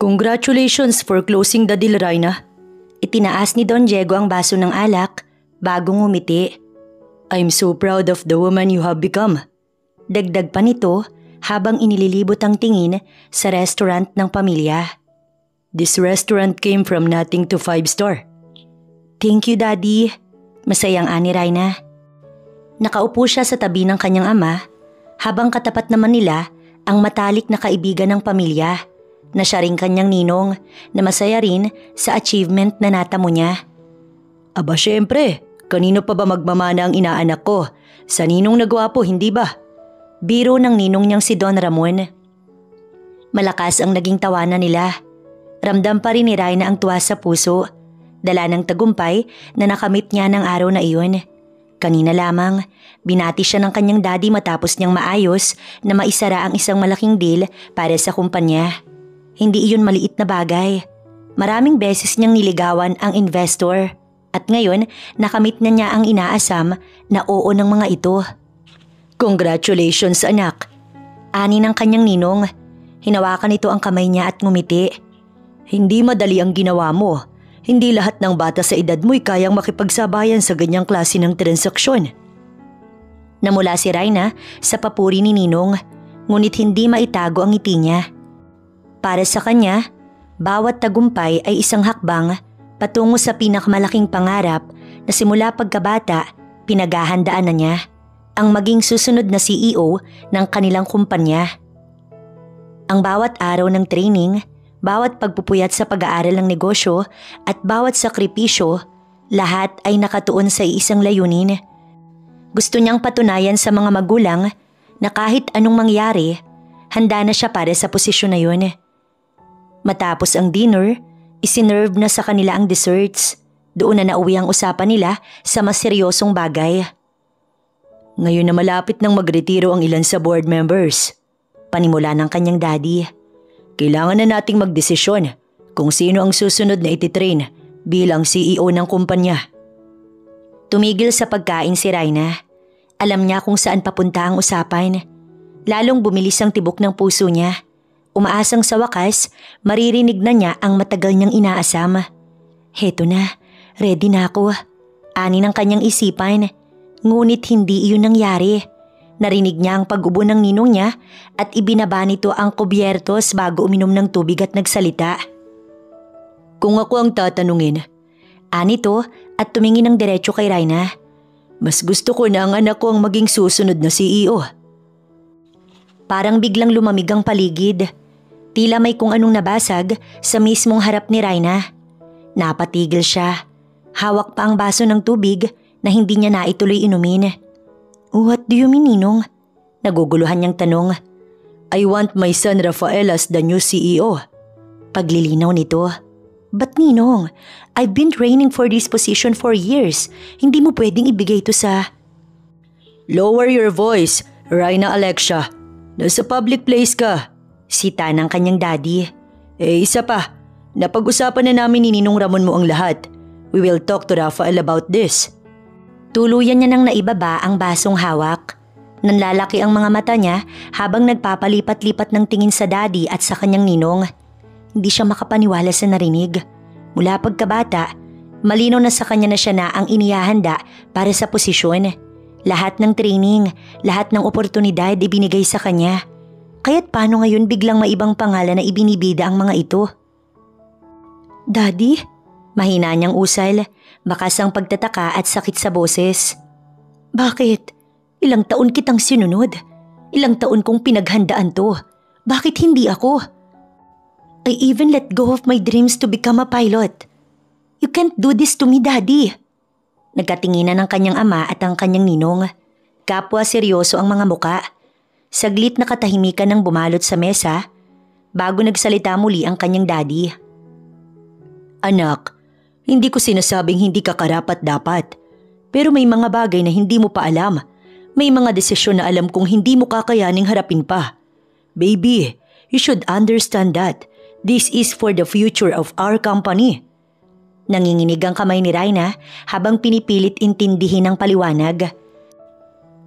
Congratulations for closing the deal, Raina. Itinaas ni Don Diego ang baso ng alak bago ngumiti. I'm so proud of the woman you have become. Dagdag pa nito habang inililibot ang tingin sa restaurant ng pamilya. This restaurant came from nothing to 5-star. Thank you, Daddy. Masayang ani Raina. Nakaupo siya sa tabi ng kanyang ama habang katapat naman nila ang matalik na kaibigan ng pamilya na siya ring kanyang ninong na masaya rin sa achievement na natamo niya. Aba syempre, kanino pa ba magmamana ang inaanak ko? Sa ninong na gwapo, hindi ba? Biro ng ninong niyang si Don Ramon. Malakas ang naging tawanan nila. Ramdam pa rin ni Raina ang tuwa sa puso. Dala ng tagumpay na nakamit niya ng araw na iyon. Kanina lamang, binati siya ng kanyang daddy matapos niyang maayos na maisara ang isang malaking deal para sa kumpanya. Hindi iyon maliit na bagay. Maraming beses niyang niligawan ang investor at ngayon nakamit na niya ang inaasam na oo ng mga ito. Congratulations, anak. Ani ng kanyang ninong. Hinawakan ito ang kamay niya at ngumiti. Hindi madali ang ginawa mo. Hindi lahat ng bata sa edad mo'y kayang makipagsabayan sa ganyang klase ng transaksyon. Namula si Raina sa papuri ni Ninong, ngunit hindi maitago ang ngiti niya. Para sa kanya, bawat tagumpay ay isang hakbang patungo sa pinakamalaking pangarap na simula pagkabata pinaghahandaan na niya, ang maging susunod na CEO ng kanilang kumpanya. Ang bawat araw ng training, bawat pagpupuyat sa pag-aaral ng negosyo at bawat sakripisyo, lahat ay nakatuon sa isang layunin. Gusto niyang patunayan sa mga magulang na kahit anong mangyari, handa na siya para sa posisyon na yun. Matapos ang dinner, isinerve na sa kanila ang desserts. Doon na nauwi ang usapan nila sa mas seryosong bagay. Ngayon na malapit nang magretiro ang ilan sa board members, panimula ng kanyang daddy. Kailangan na nating magdesisyon kung sino ang susunod na ititrain bilang CEO ng kumpanya. Tumigil sa pagkain si Raina. Alam niya kung saan papunta ang usapan. Lalong bumilis ang tibok ng puso niya. Umaasang sa wakas, maririnig na niya ang matagal niyang inaasam. Heto na, ready na ako. Ani ng kanyang isipan. Ngunit hindi iyon nangyari. Narinig niya ang pag-ubo ng ninong niya at ibinaba nito ang kubyertos bago uminom ng tubig at nagsalita. Kung ako ang tatanungin, anito at tumingin ng diretso kay Raina. Mas gusto ko na ang anak ko ang maging susunod na CEO. Parang biglang lumamig ang paligid. Tila may kung anong nabasag sa mismong harap ni Raina. Napatigil siya. Hawak pa ang baso ng tubig na hindi niya naituloy inumin. What do you mean, Ninong? Naguguluhan niyang tanong. I want my son Rafael as the new CEO. Paglilinaw nito. But Ninong, I've been training for this position for years. Hindi mo pwedeng ibigay ito sa… Lower your voice, Raina Alexia. Nasa public place ka. Sita ng kanyang daddy. Isa pa. Napag-usapan na namin ni Ninong Ramon mo ang lahat. We will talk to Rafael about this. Tuluyan niya nang naibaba ang basong hawak. Nanlalaki ang mga mata niya habang nagpapalipat-lipat ng tingin sa daddy at sa kanyang ninong. Hindi siya makapaniwala sa narinig. Mula pagkabata, malinaw na sa kanya na siya na ang inihahanda para sa posisyon. Lahat ng training, lahat ng oportunidad ibinigay sa kanya. Kaya't paano ngayon biglang may ibang pangalan na ibinibida ang mga ito? Daddy? Mahina niyang usal, bakas ang pagtataka at sakit sa boses. Bakit? Ilang taon kitang sinunod. Ilang taon kong pinaghandaan to. Bakit hindi ako? I even let go of my dreams to become a pilot. You can't do this to me, Daddy. Nagkatinginan ng kanyang ama at ang kanyang ninong. Kapwa seryoso ang mga muka. Saglit na katahimikan ng bumalot sa mesa bago nagsalita muli ang kanyang daddy. Anak, hindi ko sinasabing hindi ka karapat-dapat. Pero may mga bagay na hindi mo pa alam. May mga desisyon na alam kong hindi mo kakayaning harapin pa. Baby, you should understand that. This is for the future of our company. Nanginginig ang kamay ni Raina habang pinipilit intindihin ang paliwanag.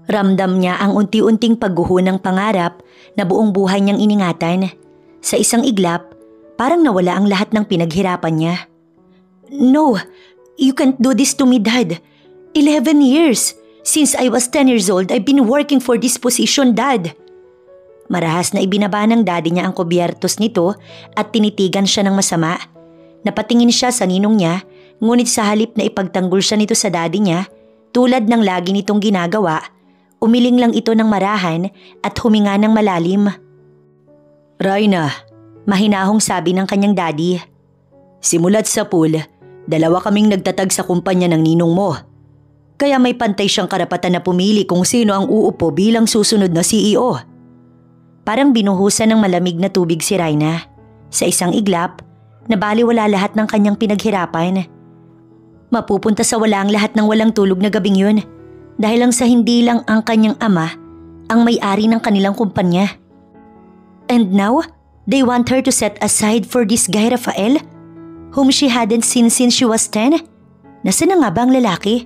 Ramdam niya ang unti-unting pagguho ng pangarap na buong buhay niyang iningatan. Sa isang iglap, Parang nawala ang lahat ng pinaghirapan niya. No, you can't do this to me, Dad. 11 years. Since I was 10 years old, I've been working for this position, Dad. Marahas na ibinaba ng daddy niya ang kubyertos nito at tinitigan siya ng masama. Napatingin siya sa ninong niya, ngunit sa halip na ipagtanggol siya nito sa daddy niya, tulad ng lagi nitong ginagawa, umiling lang ito ng marahan at huminga ng malalim. Raina, mahinahong sabi ng kanyang daddy. Simulat sa pool, 2 kaming nagtatag sa kumpanya ng ninong mo. Kaya may pantay siyang karapatan na pumili kung sino ang uupo bilang susunod na CEO. Parang binuhusan ng malamig na tubig si Raina. Sa isang iglap, nabaliwala lahat ng kanyang pinaghirapan. Mapupunta sa wala ang lahat ng walang tulog na gabing yun dahil lang sa hindi lang ang kanyang ama ang may-ari ng kanilang kumpanya. And now, they want her to set aside for this guy Rafael, whom she hadn't seen since she was 10? Nasaan na nga ba ang lalaki?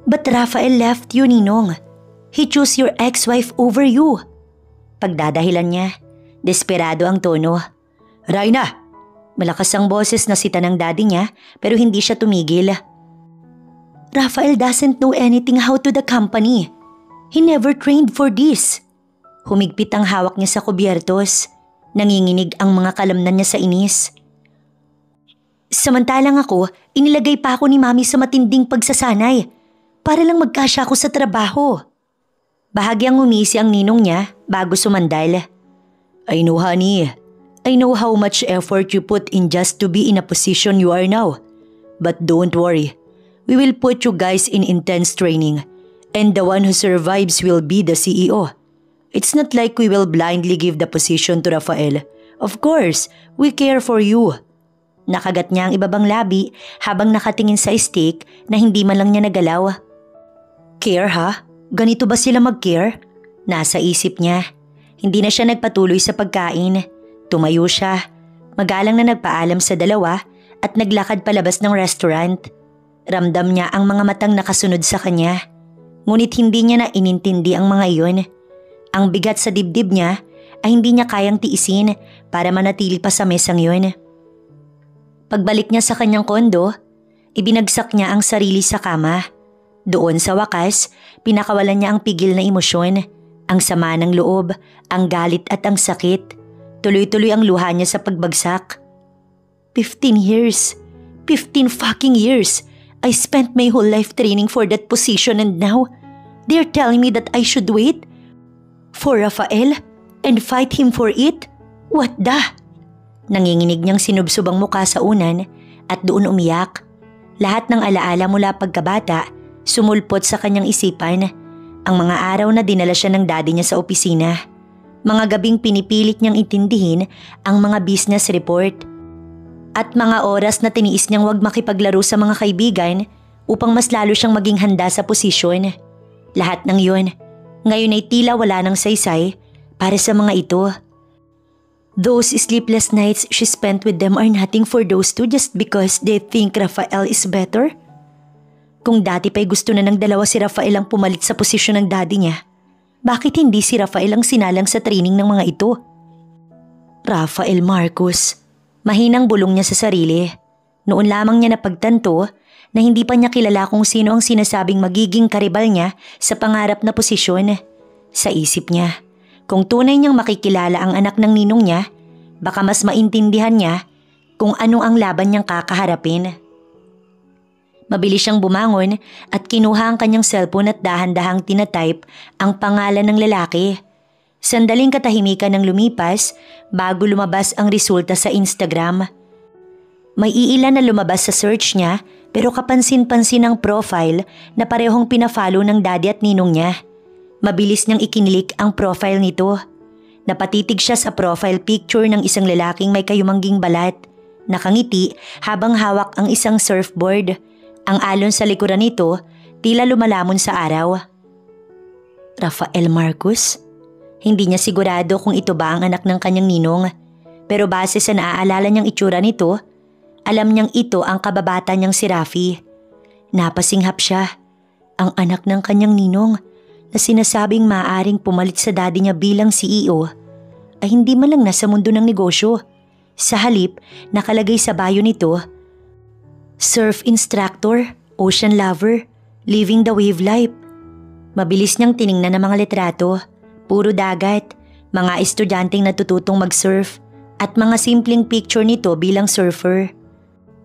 But Rafael left you, Ninong. He chose your ex-wife over you. Pagdadahilan niya, desperado ang tono. Raina! Malakas ang boses na sita ng daddy niya pero hindi siya tumigil. Rafael doesn't know anything how to the company. He never trained for this. Humigpit ang hawak niya sa kubyertos. Nanginginig ang mga kalamnan niya sa inis. Samantalang ako, inilagay pa ako ni Mami sa matinding pagsasanay para lang magkasya ako sa trabaho. Bahagyang umisi ang ninong niya bago sumandal. I know, honey. I know how much effort you put in just to be in a position you are now. But don't worry. We will put you guys in intense training and the one who survives will be the CEO. It's not like we will blindly give the position to Rafael. Of course, we care for you. Nakagat niya ang ibabang labi habang nakatingin sa steak na hindi man lang niya nagalaw. Care ha? Ganito ba sila mag-care? Nasa isip niya. Hindi na siya nagpatuloy sa pagkain. Tumayo siya. Magalang na nagpaalam sa dalawa at naglakad palabas ng restaurant. Ramdam niya ang mga matang nakasunod sa kanya. Ngunit hindi niya na inintindi ang mga iyon. Ang bigat sa dibdib niya ay hindi niya kayang tiisin para manatili pa sa mesang yun. Pagbalik niya sa kanyang kondo, ibinagsak niya ang sarili sa kama. Doon sa wakas, pinakawalan niya ang pigil na emosyon, ang sama ng loob, ang galit at ang sakit. Tuloy-tuloy ang luha niya sa pagbagsak. 15 years. 15 fucking years. I spent my whole life training for that position and now, they're telling me that I should wait for Rafael and fight him for it? What the? Nanginginig niyang sinubsob ang muka sa unan at doon umiyak. Lahat ng alaala mula pagkabata sumulpot sa kanyang isipan. Ang mga araw na dinala siya ng daddy niya sa opisina. Mga gabing pinipilit niyang intindihin ang mga business report. At mga oras na tiniis niyang wag makipaglaro sa mga kaibigan upang mas lalo siyang maging handa sa posisyon. Lahat ng yun, ngayon ay tila wala ng saysay para sa mga ito. Those sleepless nights she spent with them are nothing for those two just because they think Rafael is better. Kung dati pa'y gusto na ng dalawa si Rafael ang pumalit sa posisyon ng daddy niya, bakit hindi si Rafael ang sinalang sa training ng mga ito? Rafael Marcos. Mahinang bulong niya sa sarili. Noon lamang niya napagtanto na hindi pa niya kilala kung sino ang sinasabing magiging karibal niya sa pangarap na posisyon. Sa isip niya, kung tunay niyang makikilala ang anak ng ninong niya, baka mas maintindihan niya kung ano ang laban niyang kakaharapin. Mabilis siyang bumangon at kinuha ang kanyang cellphone at dahan-dahang tinatype ang pangalan ng lalaki. Sandaling katahimikan ng lumipas bago lumabas ang resulta sa Instagram. May iilan na lumabas sa search niya pero kapansin-pansin ang profile na parehong pinafollow ng daddy at ninong niya. Mabilis niyang ikinilik ang profile nito. Napatitig siya sa profile picture ng isang lalaking may kayumangging balat. Nakangiti habang hawak ang isang surfboard. Ang alon sa likuran nito, tila lumalamon sa araw. Rafael Marcos? Hindi niya sigurado kung ito ba ang anak ng kanyang ninong. Pero base sa naaalala niyang itsura nito, alam niyang ito ang kababata niyang si Rafi. Napasinghap siya. Ang anak ng kanyang ninong na sinasabing maaaring pumalit sa daddy niya bilang CEO ay hindi man lang nasa mundo ng negosyo. Sa halip, nakalagay sa bio nito, surf instructor, ocean lover, living the wave life. Mabilis niyang tiningnan ang mga litrato. Puro dagat, mga estudyanteng natututong mag-surf at mga simpleng picture nito bilang surfer.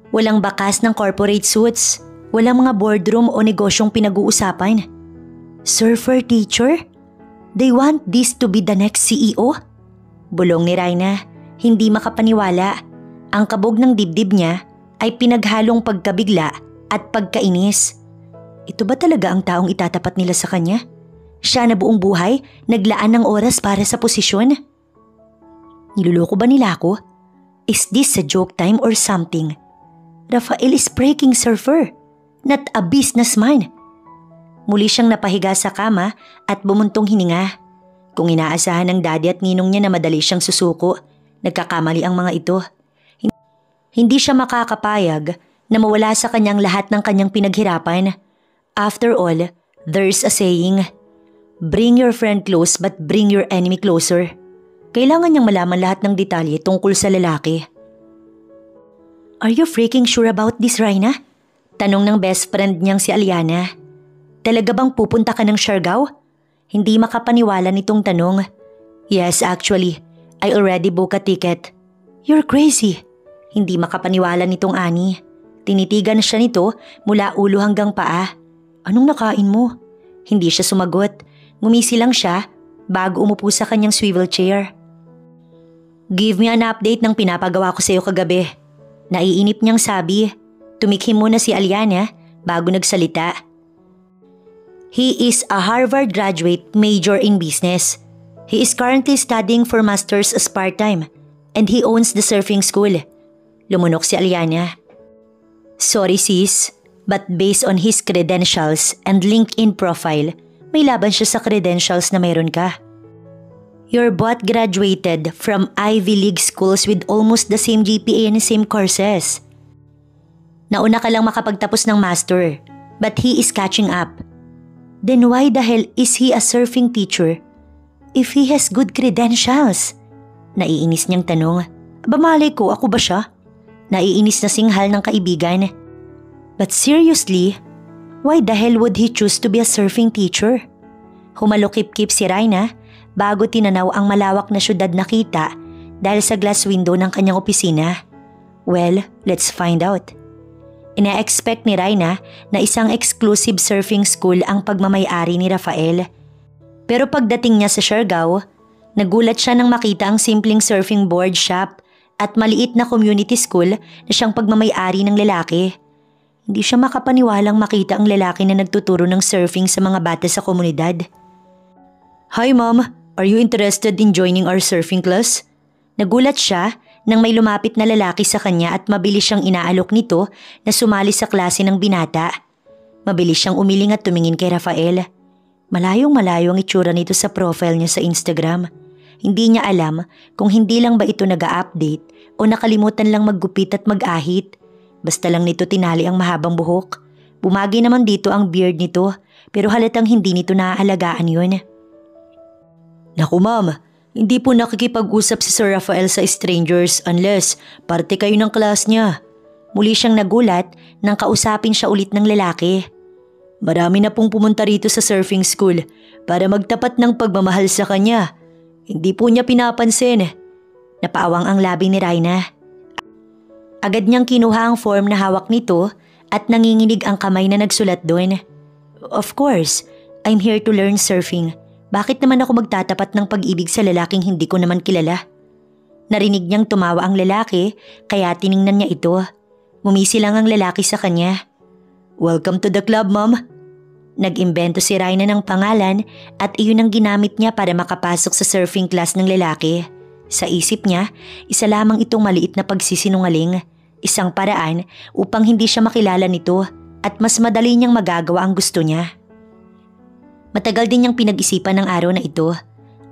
Walang bakas ng corporate suits, walang mga boardroom o negosyong pinag-uusapan. Surfer teacher? They want this to be the next CEO? Bulong ni Raina, hindi makapaniwala. Ang kabog ng dibdib niya ay pinaghalong pagkabigla at pagkainis. Ito ba talaga ang taong itatapat nila sa kanya? Siya na buong buhay naglaan ng oras para sa posisyon? Niluloko ba nila ako? Is this a joke time or something? Rafael is breaking surfer, not a businessman. Muli siyang napahiga sa kama at bumuntong hininga. Kung inaasahan ng daddy at ninong niya na madali siyang susuko, nagkakamali ang mga ito. Hindi siya makakapayag na mawala sa kanyang lahat ng kanyang pinaghirapan. After all, there's a saying, bring your friend close but bring your enemy closer. Kailangan niyang malaman lahat ng detalye tungkol sa lalaki. Are you freaking sure about this, Raina? Tanong ng best friend niyang si Aliana. Talaga bang pupunta ka ng Siargao? Hindi makapaniwala nitong tanong. Yes, actually, I already booked a ticket. You're crazy. Hindi makapaniwala nitong Ani. Tinitigan siya nito mula ulo hanggang paa. Anong nakain mo? Hindi siya sumagot. Ngumisi lang siya bago umupo sa kanyang swivel chair. Give me an update ng pinapagawa ko sa iyo kagabi. Naiinip niyang sabi. Tumikhim muna si Aliana bago nagsalita. He is a Harvard graduate major in business. He is currently studying for master's as part-time and he owns the surfing school. Lumunok si Aliana. Sorry sis, but based on his credentials and LinkedIn profile, may laban siya sa credentials na mayroon ka. You're both graduated from Ivy League schools with almost the same GPA and same courses. Nauna ka lang makapagtapos ng master, but he is catching up. Then why the hell is he a surfing teacher if he has good credentials? Naiinis niyang tanong. Aba malay ko, ako ba siya? Naiinis na singhal ng kaibigan. But seriously, why the hell would he choose to be a surfing teacher? Humalukip-kip si Raina bago tinanaw ang malawak na syudad na kita dahil sa glass window ng kanyang opisina. Well, let's find out. Ina-expect ni Raina na isang exclusive surfing school ang pagmamayari ni Rafael. Pero pagdating niya sa Siargao, nagulat siya nang makita ang simpleng surfing board shop at maliit na community school na siyang pagmamayari ng lalaki. Hindi siya makapaniwalang makita ang lalaki na nagtuturo ng surfing sa mga bata sa komunidad. Hi ma'am, are you interested in joining our surfing class? Nagulat siya nang may lumapit na lalaki sa kanya at mabilis siyang inaalok nito na sumali sa klase ng binata. Mabilis siyang umiling at tumingin kay Rafael. Malayong-malayo ang itsura nito sa profile niya sa Instagram. Hindi niya alam kung hindi lang ba ito nag-a-update o nakalimutan lang maggupit at mag-ahit. Basta lang nito tinali ang mahabang buhok. Bumagi naman dito ang beard nito pero halatang hindi nito naaalagaan yun. Naku ma'am, hindi po nakikipag-usap si Sir Rafael sa strangers unless parte kayo ng class niya. Muli siyang nagulat nang kausapin siya ulit ng lalaki. Marami na pong pumunta rito sa surfing school para magtapat ng pagmamahal sa kanya. Hindi po niya pinapansin. Napaawang ang labi ni Raina. Agad niyang kinuha ang form na hawak nito at nanginginig ang kamay na nagsulat doon. Of course, I'm here to learn surfing. Bakit naman ako magtatapat ng pag-ibig sa lalaking hindi ko naman kilala? Narinig niyang tumawa ang lalaki kaya tiningnan niya ito. Ngumisi lang ang lalaki sa kanya. Welcome to the club, ma'am. Nag-imbento si Raina ng pangalan at iyon ang ginamit niya para makapasok sa surfing class ng lalaki. Sa isip niya, isa lamang itong maliit na pagsisinungaling. Isang paraan upang hindi siya makilala nito at mas madali niyang magagawa ang gusto niya. Matagal din niyang pinag-isipan ng araw na ito.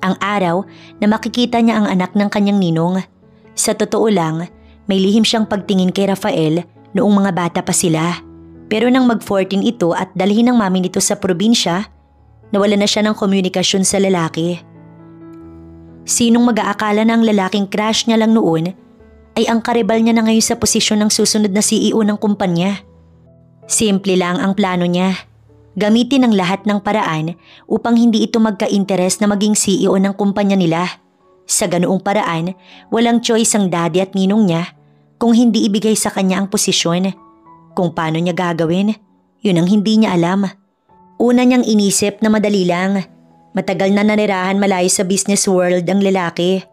Ang araw na makikita niya ang anak ng kanyang ninong. Sa totoo lang, may lihim siyang pagtingin kay Rafael noong mga bata pa sila. Pero nang mag-14 ito at dalhin ng mami nito sa probinsya, nawala na siya ng komunikasyon sa lalaki. Sinong mag-aakala na ang lalaking crush niya lang noon ay ang karibal niya na ngayon sa posisyon ng susunod na CEO ng kumpanya. Simple lang ang plano niya. Gamitin ang lahat ng paraan upang hindi ito magka-interes na maging CEO ng kumpanya nila. Sa ganoong paraan, walang choice ang daddy at ninong niya kung hindi ibigay sa kanya ang posisyon. Kung paano niya gagawin, yun ang hindi niya alam. Una niyang inisip na madali lang. Matagal na nanirahan malayo sa business world ang lalaki.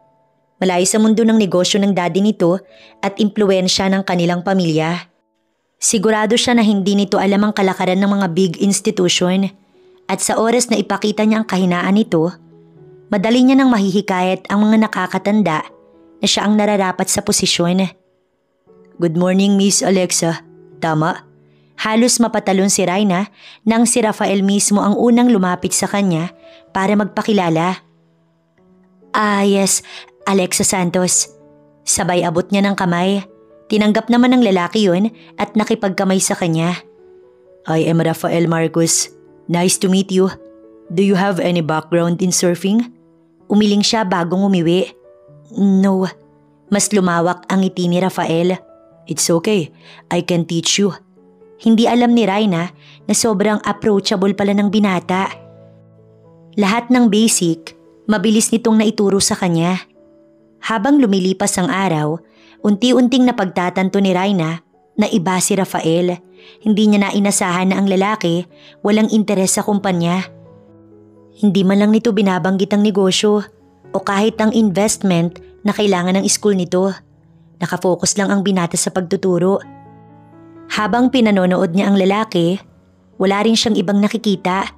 Malayo sa mundo ng negosyo ng daddy nito at impluwensya ng kanilang pamilya. Sigurado siya na hindi nito alam ang kalakaran ng mga big institution at sa oras na ipakita niya ang kahinaan nito, madali niya nang mahihikayat ang mga nakakatanda na siya ang nararapat sa posisyon. Good morning, Miss Alexa. Tama. Halos mapatalon si Rhina nang si Rafael mismo ang unang lumapit sa kanya para magpakilala. Yes, Alexa Santos. Sabay abot niya ng kamay. Tinanggap naman ng lalaki yun at nakipagkamay sa kanya. I am Rafael Marcos. Nice to meet you. Do you have any background in surfing? Umiling siya bagong umiwi. No. Mas lumawak ang ngiti ni Rafael. It's okay. I can teach you. Hindi alam ni Rhina na sobrang approachable pala ng binata. Lahat ng basic, mabilis nitong naituro sa kanya. Habang lumilipas ang araw, unti-unting napagtatanto ni Rhina na iba si Rafael. Hindi niya na inasahan na ang lalaki walang interes sa kumpanya. Hindi man lang nito binabanggit ang negosyo o kahit ang investment na kailangan ng school nito. Nakafocus lang ang binata sa pagtuturo. Habang pinanonood niya ang lalaki, wala rin siyang ibang nakikita.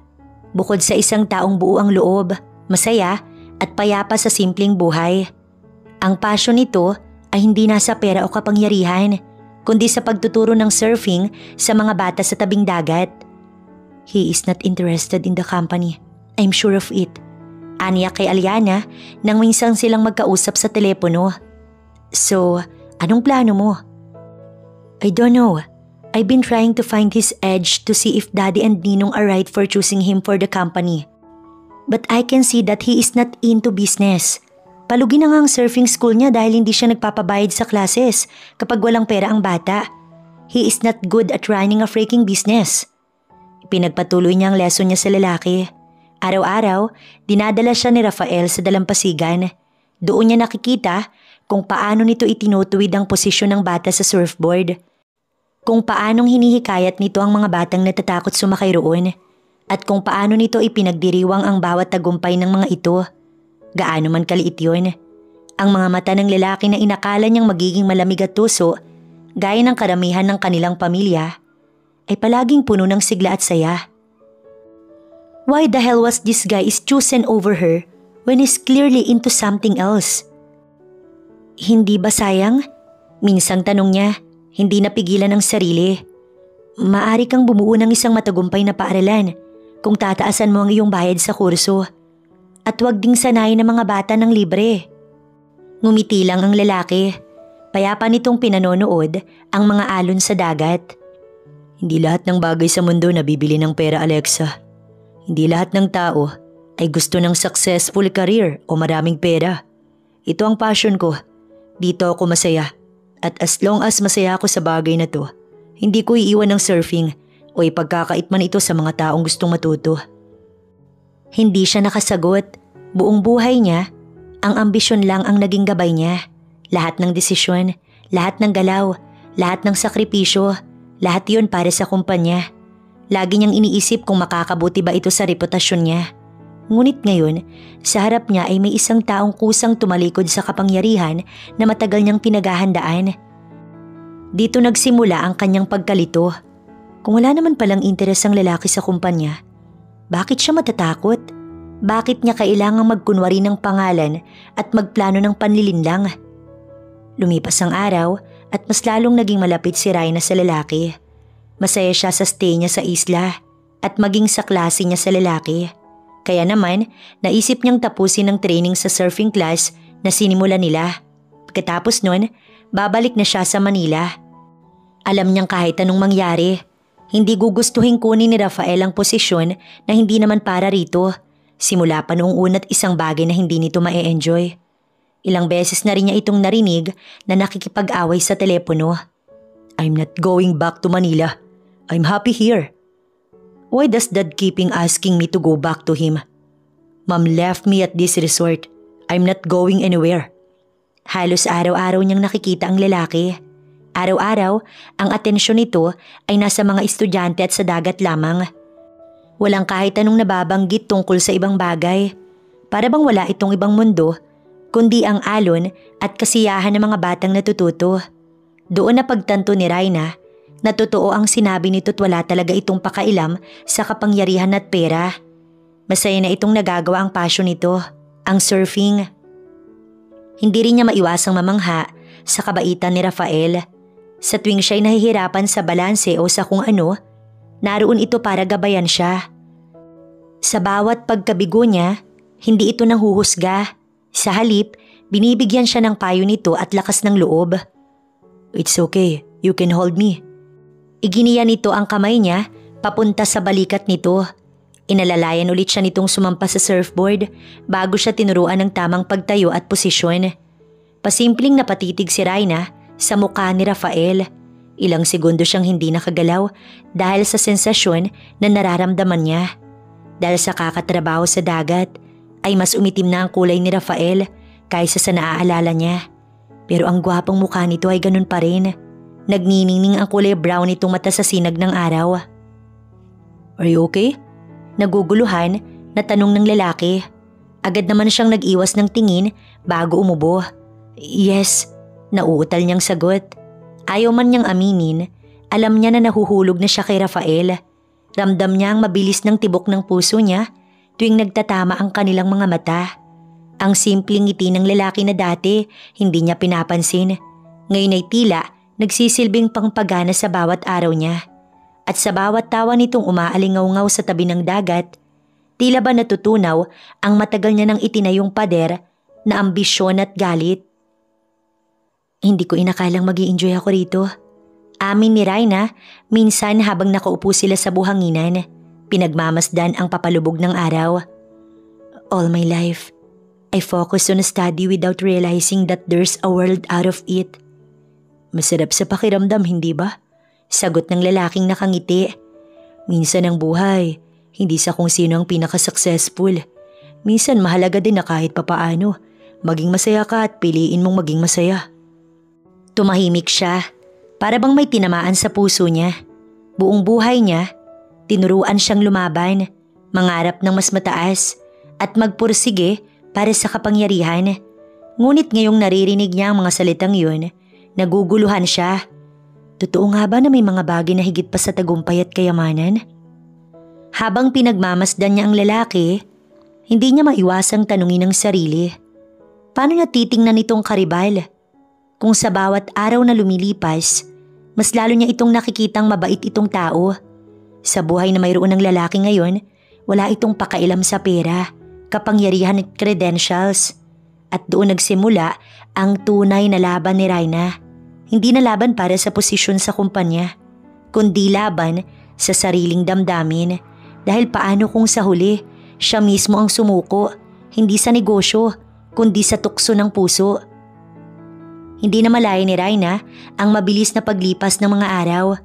Bukod sa isang taong buo ang loob, masaya at payapa sa simpleng buhay. Ang passion nito ay hindi nasa pera o kapangyarihan, kundi sa pagtuturo ng surfing sa mga bata sa tabing dagat. He is not interested in the company. I'm sure of it. Aniya kay Aliana nang minsan silang magkausap sa telepono. So, anong plano mo? I don't know. I've been trying to find his edge to see if Daddy and Ninong are right for choosing him for the company. But I can see that he is not into business. Palugi na nga ang surfing school niya dahil hindi siya nagpapabayad sa classes kapag walang pera ang bata. He is not good at running a freaking business. Pinagpatuloy niya ang lesson niya sa lalaki. Araw-araw, dinadala siya ni Rafael sa dalampasigan. Doon niya nakikita kung paano nito itinutuwid ang posisyon ng bata sa surfboard. Kung paanong hinihikayat nito ang mga batang natatakot sumakay roon. At kung paano nito ipinagdiriwang ang bawat tagumpay ng mga ito. Gaano man kaliit yun. Ang mga mata ng lalaki na inakala niyang magiging malamig at tuso, gaya ng karamihan ng kanilang pamilya, ay palaging puno ng sigla at saya. Why the hell was this guy is chosen over her when he's clearly into something else? Hindi ba sayang? Minsang tanong niya, hindi napigilan ang sarili. Maari kang bumuo ng isang matagumpay na paaralan kung tataasan mo ang iyong bayad sa kurso. At huwag ding sanayin ng mga bata ng libre. Ngumiti lang ang lalaki. Payapa nitong pinanonood ang mga alon sa dagat. Hindi lahat ng bagay sa mundo nabibili ng pera, Alexa. Hindi lahat ng tao ay gusto ng successful career o maraming pera. Ito ang passion ko. Dito ako masaya. At as long as masaya ako sa bagay na to, hindi ko iiwan ng surfing o ipagkakait man ito sa mga taong gustong matuto. Hindi siya nakasagot. Buong buhay niya, ang ambisyon lang ang naging gabay niya. Lahat ng desisyon, lahat ng galaw, lahat ng sakripisyo, lahat yun para sa kumpanya. Lagi niyang iniisip kung makakabuti ba ito sa reputasyon niya. Ngunit ngayon, sa harap niya ay may isang taong kusang tumalikod sa kapangyarihan na matagal niyang pinaghahandaan. Dito nagsimula ang kanyang pagkalito. Kung wala naman palang interes ang lalaki sa kumpanya, bakit siya matatakot? Bakit niya kailangang magkunwari ng pangalan at magplano ng panlilinlang? Lumipas ang araw at mas lalong naging malapit si Rhina sa lalaki. Masaya siya sa stay niya sa isla at maging sa klase niya sa lalaki. Kaya naman, naisip niyang tapusin ang training sa surfing class na sinimula nila. Pagkatapos nun, babalik na siya sa Manila. Alam niyang kahit anong mangyari, hindi gugustuhin kunin ni Rafael ang posisyon na hindi naman para rito. Simula pa noong una't isang bagay na hindi nito ma-enjoy. Ilang beses na rin niya itong narinig na nakikipag-away sa telepono. I'm not going back to Manila. I'm happy here. Why does Dad keeping asking me to go back to him? Mom left me at this resort. I'm not going anywhere. Halos araw-araw niyang nakikita ang lalaki. Araw-araw, ang atensyon nito ay nasa mga estudyante at sa dagat lamang. Walang kahit anong nababanggit tungkol sa ibang bagay. Para bang wala itong ibang mundo, kundi ang alon at kasiyahan ng mga batang natututo. Doon na pagtanto ni Raina na totoo ang sinabi nito't wala talaga itong pakailam sa kapangyarihan at pera. Masaya na itong nagagawa ang passion nito, ang surfing. Hindi rin niya maiwasang mamangha sa kabaitan ni Rafael. Sa tuwing siya'y nahihirapan sa balanse o sa kung ano, naroon ito para gabayan siya. Sa bawat pagkabigo niya, hindi ito nanghuhusga. Sa halip, binibigyan siya ng payo nito at lakas ng loob. It's okay, you can hold me. Iginiya nito ang kamay niya papunta sa balikat nito. Inalalayan ulit siya nitong sumampa sa surfboard bago siya tinuruan ng tamang pagtayo at posisyon. Pasimpleng napatitig si Raina sa mukha ni Rafael. Ilang segundo siyang hindi nakagalaw dahil sa sensasyon na nararamdaman niya. Dahil sa kakatrabaho sa dagat ay mas umitim na ang kulay ni Rafael kaysa sa naaalala niya. Pero ang gwapong mukha nito ay ganun pa rin. Nagniningning ang kulay brown nitong mata sa sinag ng araw. Are you okay? Naguguluhan na tanong ng lalaki. Agad naman siyang nag-iwas ng tingin bago umubo. Yes, nauutal niyang sagot. Ayaw man niyang aminin, alam niya na nahuhulog na siya kay Rafael. Ramdam niya ang mabilis ng tibok ng puso niya tuwing nagtatama ang kanilang mga mata. Ang simpleng ngiti ng lalaki na dati hindi niya pinapansin. Ngayon ay tila nagsisilbing pangpagana sa bawat araw niya. At sa bawat tawa nitong umaalingaw-ngaw sa tabi ng dagat, tila ba natutunaw ang matagal niya nang itinayong pader na ambisyon at galit. Hindi ko inakalang mag-i-enjoy ako rito. Amin ni Raina, minsan habang nakaupo sila sa buhanginan, pinagmamasdan ang papalubog ng araw. All my life, I focused on a study without realizing that there's a world out of it. Masarap sa pakiramdam, hindi ba? Sagot ng lalaking nakangiti. Minsan ang buhay, hindi sa kung sino ang pinaka-successful. Minsan mahalaga din na kahit papaano, maging masaya ka at piliin mong maging masaya. Tumahimik siya. Para bang may tinamaan sa puso niya. Buong buhay niya, tinuruan siyang lumaban, mangarap ng mas mataas, at magpursige para sa kapangyarihan. Ngunit ngayong naririnig niya ang mga salitang yun, naguguluhan siya. Totoo nga ba na may mga bagay na higit pa sa tagumpay at kayamanan? Habang pinagmamasdan niya ang lalaki, hindi niya maiwasang tanungin ang sarili. Paano niya titingnan itong karibal? Kung sa bawat araw na lumilipas, mas lalo niya itong nakikitang mabait itong tao. Sa buhay na mayroon ng lalaki ngayon, wala itong pakailam sa pera, kapangyarihan at credentials. At doon nagsimula ang tunay na laban ni Raina. Hindi na laban para sa posisyon sa kumpanya, kundi laban sa sariling damdamin. Dahil paano kung sa huli, siya mismo ang sumuko, hindi sa negosyo, kundi sa tukso ng puso. Hindi na malaya ni Raina ang mabilis na paglipas ng mga araw.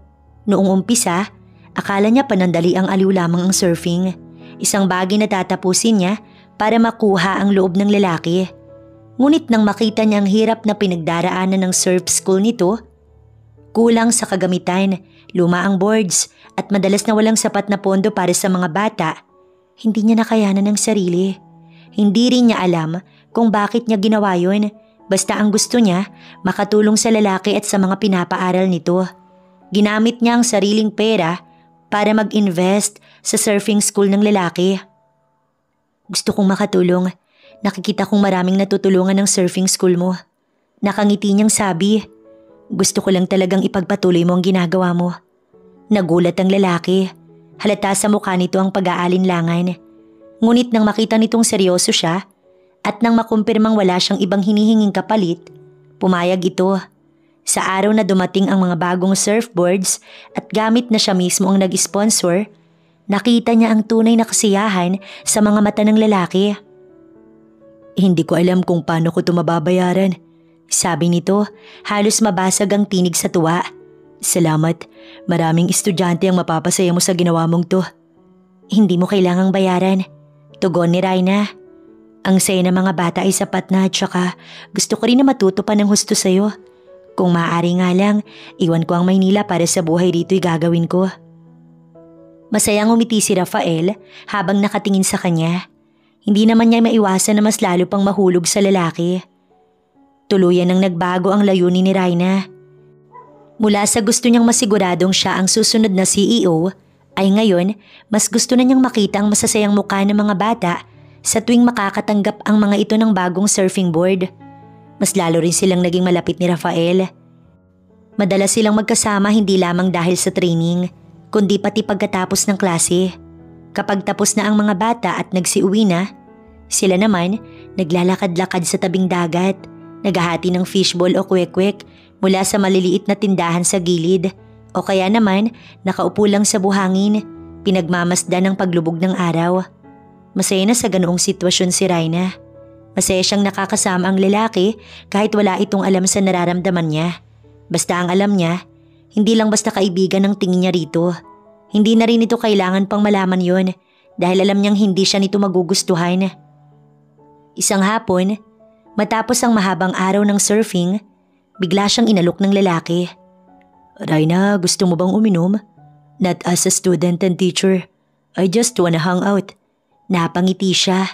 Noong umpisa, akala niya panandali ang aliw lamang ang surfing. Isang bagay na tatapusin niya para makuha ang loob ng lalaki. Ngunit nang makita niya ang hirap na pinagdaraanan ng surf school nito, kulang sa kagamitan, luma ang boards at madalas na walang sapat na pondo para sa mga bata, hindi niya nakayanan ng sarili. Hindi rin niya alam kung bakit niya ginawa yun. Basta ang gusto niya, makatulong sa lalaki at sa mga pinapaaral nito. Ginamit niya ang sariling pera para mag-invest sa surfing school ng lalaki. Gusto kong makatulong. Nakikita kong maraming natutulungan ng surfing school mo. Nakangiti niyang sabi, gusto ko lang talagang ipagpatuloy mo ang ginagawa mo. Nagulat ang lalaki. Halata sa mukha nito ang pag-aalinlangan. Ngunit nang makita nitong seryoso siya, at nang makumpirmang wala siyang ibang hinihinging kapalit, pumayag ito. Sa araw na dumating ang mga bagong surfboards at gamit na siya mismo ang nag-sponsor, nakita niya ang tunay na kasiyahan sa mga mata ng lalaki. Hindi ko alam kung paano ko ito mababayaran. Sabi nito, halos mabasag ang tinig sa tuwa. Salamat, maraming estudyante ang mapapasaya mo sa ginawa mong to. Hindi mo kailangang bayaran. Tugon ni Raina. Ang saya ng mga bata ay sapat na at saka gusto ko rin na matuto pa ng husto sa'yo. Kung maaari nga lang, iwan ko ang Maynila para sa buhay dito'y gagawin ko. Masayang umiti si Rafael habang nakatingin sa kanya. Hindi naman niya maiwasan na mas lalo pang mahulog sa lalaki. Tuluyan nang nagbago ang layunin ni Raina. Mula sa gusto niyang masiguradong siya ang susunod na CEO, ay ngayon mas gusto na niyang makita ang masasayang mukha ng mga bata sa tuwing makakatanggap ang mga ito ng bagong surfing board. Mas lalo rin silang naging malapit ni Rafael. Madalas silang magkasama hindi lamang dahil sa training, kundi pati pagkatapos ng klase. Kapag tapos na ang mga bata at nagsiuwi na, sila naman naglalakad-lakad sa tabing dagat, naghahati ng fishball o kwek-kwek mula sa maliliit na tindahan sa gilid o kaya naman nakaupo lang sa buhangin, pinagmamasdan ng paglubog ng araw. Masaya na sa ganoong sitwasyon si Raina. Masaya siyang nakakasama ang lalaki kahit wala itong alam sa nararamdaman niya. Basta ang alam niya, hindi lang basta kaibigan ang tingin niya rito. Hindi na rin ito kailangan pang malaman yon dahil alam niyang hindi siya nito magugustuhan. Isang hapon, matapos ang mahabang araw ng surfing, bigla siyang inalok ng lalaki. Raina, gusto mo bang uminom? Not as a student and teacher. I just wanna hang out. Napangiti siya.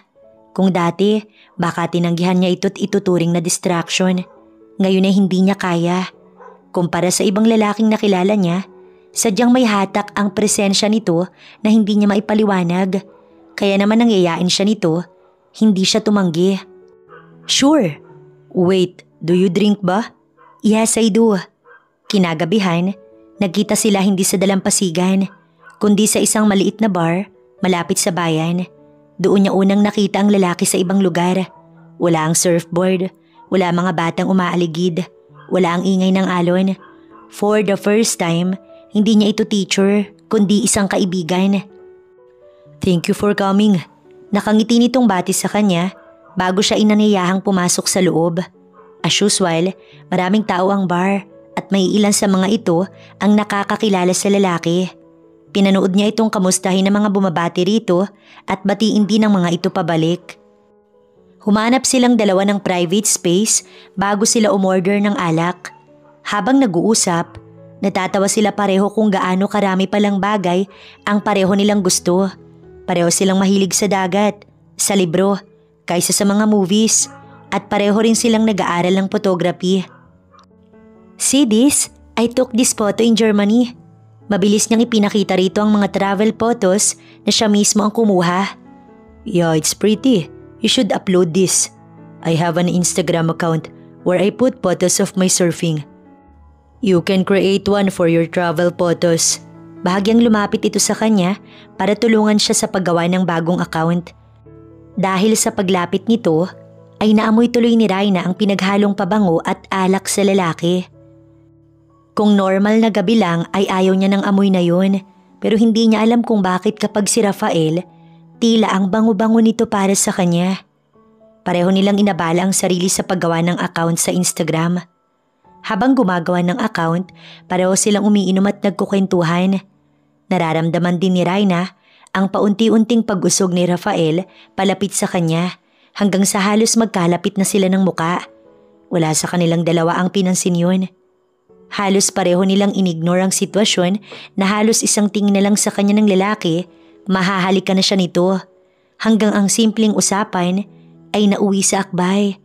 Kung dati, baka tinanggihan niya ito't ituturing na distraction. Ngayon ay hindi niya kaya. Kumpara sa ibang lalaking nakilala niya, sadyang may hatak ang presensya nito na hindi niya maipaliwanag. Kaya naman nangyayain siya nito, hindi siya tumanggi. Sure. Wait, do you drink ba? Yes, I do. Kinagabihan, nagkita sila hindi sa dalampasigan, kundi sa isang maliit na bar malapit sa bayan. Doon niya unang nakita ang lalaki sa ibang lugar. Wala ang surfboard, wala mga batang umaaligid, wala ang ingay ng alon. For the first time, hindi niya ito teacher, kundi isang kaibigan. Thank you for coming. Nakangiti nitong bati sa kanya bago siya inaniyahang pumasok sa loob. As usual, maraming tao ang bar at may ilan sa mga ito ang nakakakilala sa lalaki. Pinanood niya itong kamustahin ng mga bumabati rito at batiin din ng mga ito pabalik. Humanap silang dalawa ng private space bago sila umorder ng alak. Habang nag-uusap, natatawa sila pareho kung gaano karami palang bagay ang pareho nilang gusto. Pareho silang mahilig sa dagat, sa libro, kaysa sa mga movies at pareho rin silang nag-aaral ng photography. See this? I took this photo in Germany. Mabilis niyang ipinakita rito ang mga travel photos na siya mismo ang kumuha. Yeah, it's pretty. You should upload this. I have an Instagram account where I put photos of my surfing. You can create one for your travel photos. Bahagyang lumapit ito sa kanya para tulungan siya sa paggawa ng bagong account. Dahil sa paglapit nito, ay naamoy tuloy ni Raina ang pinaghalong pabango at alak sa lalaki. Kung normal na gabi lang ay ayaw niya ng amoy na yun, pero hindi niya alam kung bakit kapag si Rafael, tila ang bango-bango nito para sa kanya. Pareho nilang inabala ang sarili sa paggawa ng account sa Instagram. Habang gumagawa ng account, pareho silang umiinom at nagkukwentuhan. Nararamdaman din ni Raina ang paunti-unting pag-usog ni Rafael palapit sa kanya hanggang sa halos magkalapit na sila ng muka. Wala sa kanilang dalawa ang pinansin yun. Halos pareho nilang inignore ang sitwasyon na halos isang tingin na lang sa kanya ng lalaki, mahahalikan na siya nito. Hanggang ang simpleng usapan ay nauwi sa akbay.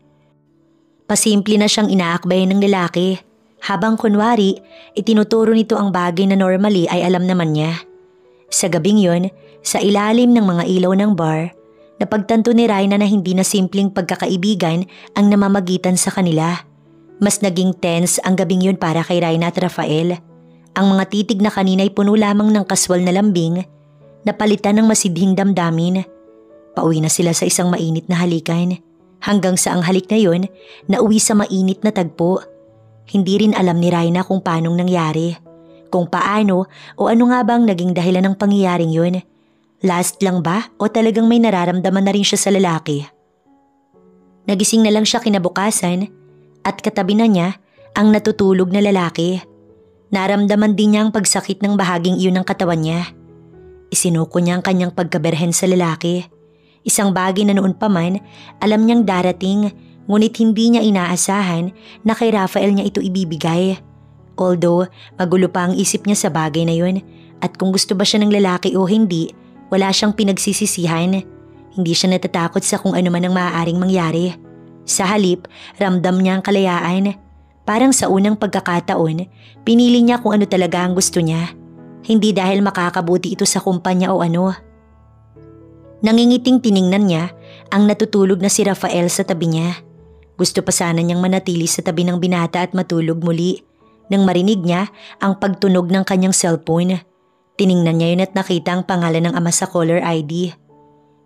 Pasimple na siyang inaakbay ng lalaki, habang kunwari itinuturo nito ang bagay na normally ay alam naman niya. Sa gabing yon, sa ilalim ng mga ilaw ng bar, napagtanto ni Raina na hindi na simpleng pagkakaibigan ang namamagitan sa kanila. Mas naging tense ang gabing yun para kay Raina at Rafael. Ang mga titig na kanina ay puno lamang ng kaswal na lambing, napalitan ng masidhing damdamin. Pauwi na sila sa isang mainit na halikan. Hanggang sa ang halik na yun, nauwi sa mainit na tagpo. Hindi rin alam ni Raina kung paanong nangyari. Kung paano o ano nga bang naging dahilan ng pangyayaring yun. Last lang ba o talagang may nararamdaman na rin siya sa lalaki? Nagising na lang siya kinabukasan at katabi na niya ang natutulog na lalaki. Naramdaman din niya ang pagsakit ng bahaging iyon ng katawan niya. Isinuko niya ang kanyang pagkaberhen sa lalaki. Isang bagay na noon pa man alam niyang darating, ngunit hindi niya inaasahan na kay Rafael niya ito ibibigay. Although magulo pa ang isip niya sa bagay na yun at kung gusto ba siya ng lalaki o hindi, wala siyang pinagsisisihan. Hindi siya natatakot sa kung ano man ang maaaring mangyari. Sa halip, ramdam niya ang kalayaan. Parang sa unang pagkakataon, pinili niya kung ano talaga ang gusto niya. Hindi dahil makakabuti ito sa kumpanya o ano. Nangingiting tiningnan niya ang natutulog na si Rafael sa tabi niya. Gusto pa sana niyang manatili sa tabi ng binata at matulog muli nang marinig niya ang pagtunog ng kanyang cellphone. Tiningnan niya yun at nakita ang pangalan ng ama sa caller ID.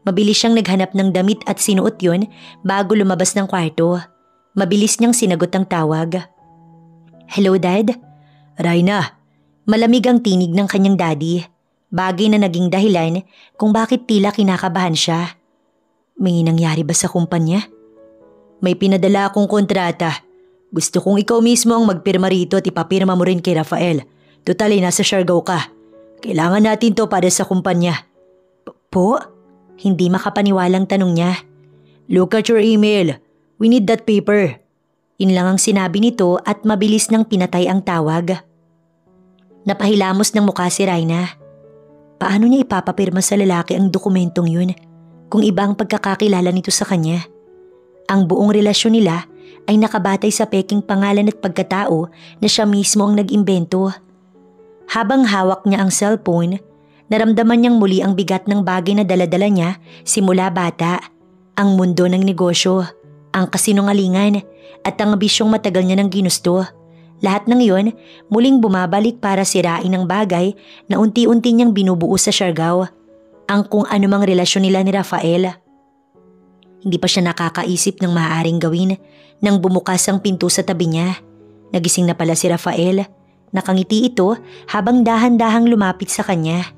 Mabilis siyang naghanap ng damit at sinuot yun bago lumabas ng kwarto. Mabilis niyang sinagot ang tawag. "Hello, Dad?" "Raina." Malamig ang tinig ng kanyang daddy. Bagay na naging dahilan kung bakit tila kinakabahan siya. "May nangyari ba sa kumpanya?" "May pinadala akong kontrata. Gusto kong ikaw mismo ang magpirma rito at ipapirma mo rin kay Rafael. Total ay nasa Siargao ka. Kailangan natin to para sa kumpanya." Po? Hindi makapaniwalang tanong niya. "Look at your email. We need that paper." Yun lang ang sinabi nito at mabilis nang pinatay ang tawag. Napahilamos ng mukha si Raina. Paano niya ipapapirma sa lalaki ang dokumentong yun kung iba ang pagkakakilala nito sa kanya? Ang buong relasyon nila ay nakabatay sa peking pangalan at pagkatao na siya mismo ang nag-imbento. Habang hawak niya ang cellphone, naramdaman niyang muli ang bigat ng bagay na daladala niya simula bata. Ang mundo ng negosyo, ang kasinungalingan at ang bisyong matagal niya nang ginusto. Lahat ng iyon muling bumabalik para sirain ang bagay na unti-unti niyang binubuo sa Siargao. Ang kung anumang relasyon nila ni Rafael. Hindi pa siya nakakaisip ng maaaring gawin nang bumukas ang pinto sa tabi niya. Nagising na pala si Rafael. Nakangiti ito habang dahan-dahang lumapit sa kanya.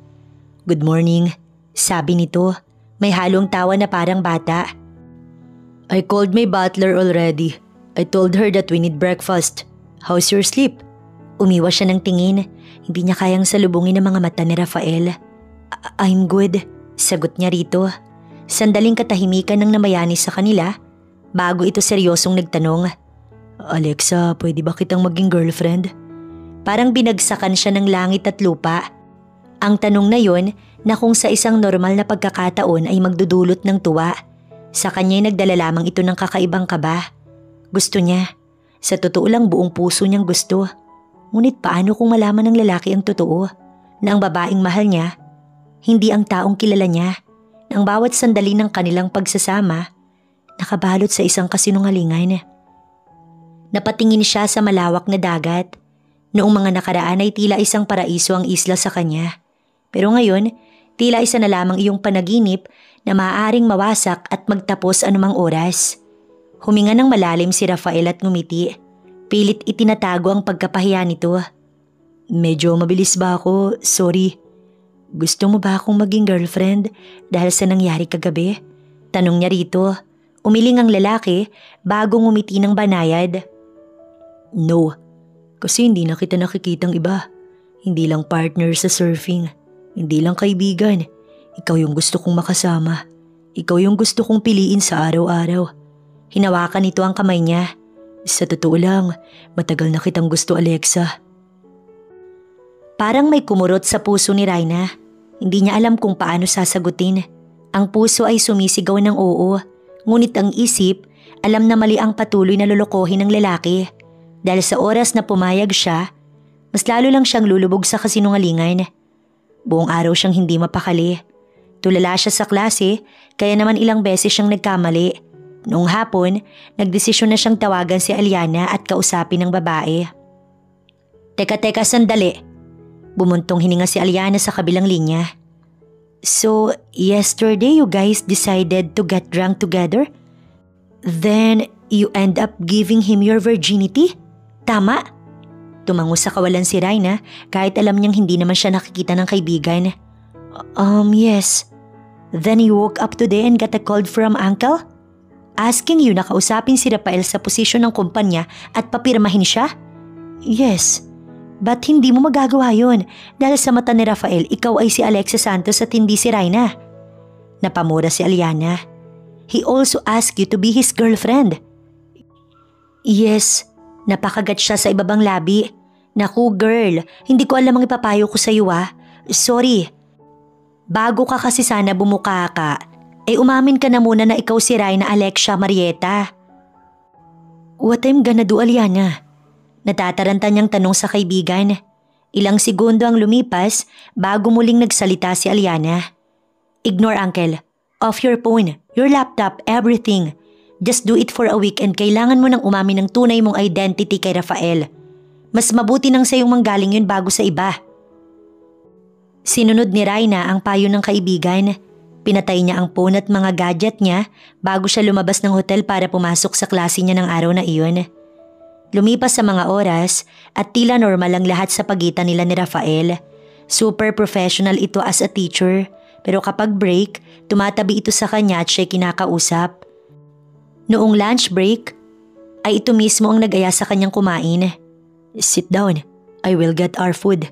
"Good morning," sabi nito. May halong tawa na parang bata. "I called my butler already. I told her that we need breakfast. How's your sleep?" Umiwas siya ng tingin. Hindi niya kayang salubungin ang mga mata ni Rafael. "I'm good," sagot niya rito. Sandaling katahimikan ng namayani sa kanila bago ito seryosong nagtanong. "Alexa, pwede ba kitang maging girlfriend?" Parang binagsakan siya ng langit at lupa. Ang tanong na yon na kung sa isang normal na pagkakataon ay magdudulot ng tuwa. Sa kanya ay nagdala lamang ito ng kakaibang kaba. Gusto niya. Sa totoo lang buong puso niyang gusto. Ngunit paano kung malaman ng lalaki ang totoo? Na ang babaeng mahal niya, hindi ang taong kilala niya. Na ang bawat sandali ng kanilang pagsasama, nakabalot sa isang kasinungalingan. Napatingin siya sa malawak na dagat. Noong mga nakaraan ay tila isang paraiso ang isla sa kanya. Pero ngayon, tila isa na lamang iyong panaginip na maaaring mawasak at magtapos anumang oras. Huminga ng malalim si Rafael at ngumiti. Pilit itinatago ang pagkapahiya nito. "Medyo mabilis ba ako? Sorry." "Gusto mo ba akong maging girlfriend dahil sa nangyari kagabi?" Tanong niya rito. Umiling ang lalaki bago ngumiti ng banayad. "No, kasi hindi na kita nakikitang iba. Hindi lang partner sa surfing. Hindi lang kaibigan. Ikaw yung gusto kong makasama. Ikaw yung gusto kong piliin sa araw-araw." Hinawakan nito ang kamay niya. "Sa totoo lang, matagal na kitang gusto, Alexa." Parang may kumurot sa puso ni Raina. Hindi niya alam kung paano sasagutin. Ang puso ay sumisigaw ng oo, ngunit ang isip alam na mali ang patuloy na lolokohin ng lalaki. Dahil sa oras na pumayag siya, mas lalo lang siyang lulubog sa kasinungalingan. Buong araw siyang hindi mapakali. Tulala siya sa klase, kaya naman ilang beses siyang nagkamali. Noong hapon, nagdesisyon na siyang tawagan si Aliana at kausapin ng babae. Teka, sandali." Bumuntong hininga si Aliana sa kabilang linya. "So, yesterday you guys decided to get drunk together? Then, you end up giving him your virginity? Tama?" Tumango sa kawalan si Raina kahit alam niyang hindi naman siya nakikita ng kaibigan. Yes. Then you woke up today and got a call from uncle?" asking you na kausapin si Rafael sa posisyon ng kumpanya at papirmahin siya? Yes. But hindi mo magagawa yun dahil sa mata ni Rafael, ikaw ay si Alexa Santos at hindi si Rhina. Napamura si Aliana. He also asked you to be his girlfriend. Yes. Napakagat siya sa ibabang labi. Naku girl, hindi ko alam ang ipapayo ko sa iyo Sorry. Bago ka kasi sana bumuka ka, umamin ka na muna na ikaw si Rhina Alexia Marieta. What I'm gonna do, Aliana? Natataranta niyang tanong sa kaibigan. Ilang segundo ang lumipas bago muling nagsalita si Aliana. Ignore uncle. Off your phone, your laptop, everything. Just do it for a week and kailangan mo nang umamin ng tunay mong identity kay Rafael. Mas mabuti nang sa'yong manggaling yun bago sa iba. Sinunod ni Rhina ang payo ng kaibigan. Pinatay niya ang phone at mga gadget niya bago siya lumabas ng hotel para pumasok sa klase niya ng araw na iyon. Lumipas sa mga oras at tila normal ang lahat sa pagitan nila ni Rafael. Super professional ito as a teacher, pero kapag break, tumatabi ito sa kanya at siya'y kinakausap. Noong lunch break, ay ito mismo ang nag-aya sa kanyang kumain. Sit down, I will get our food.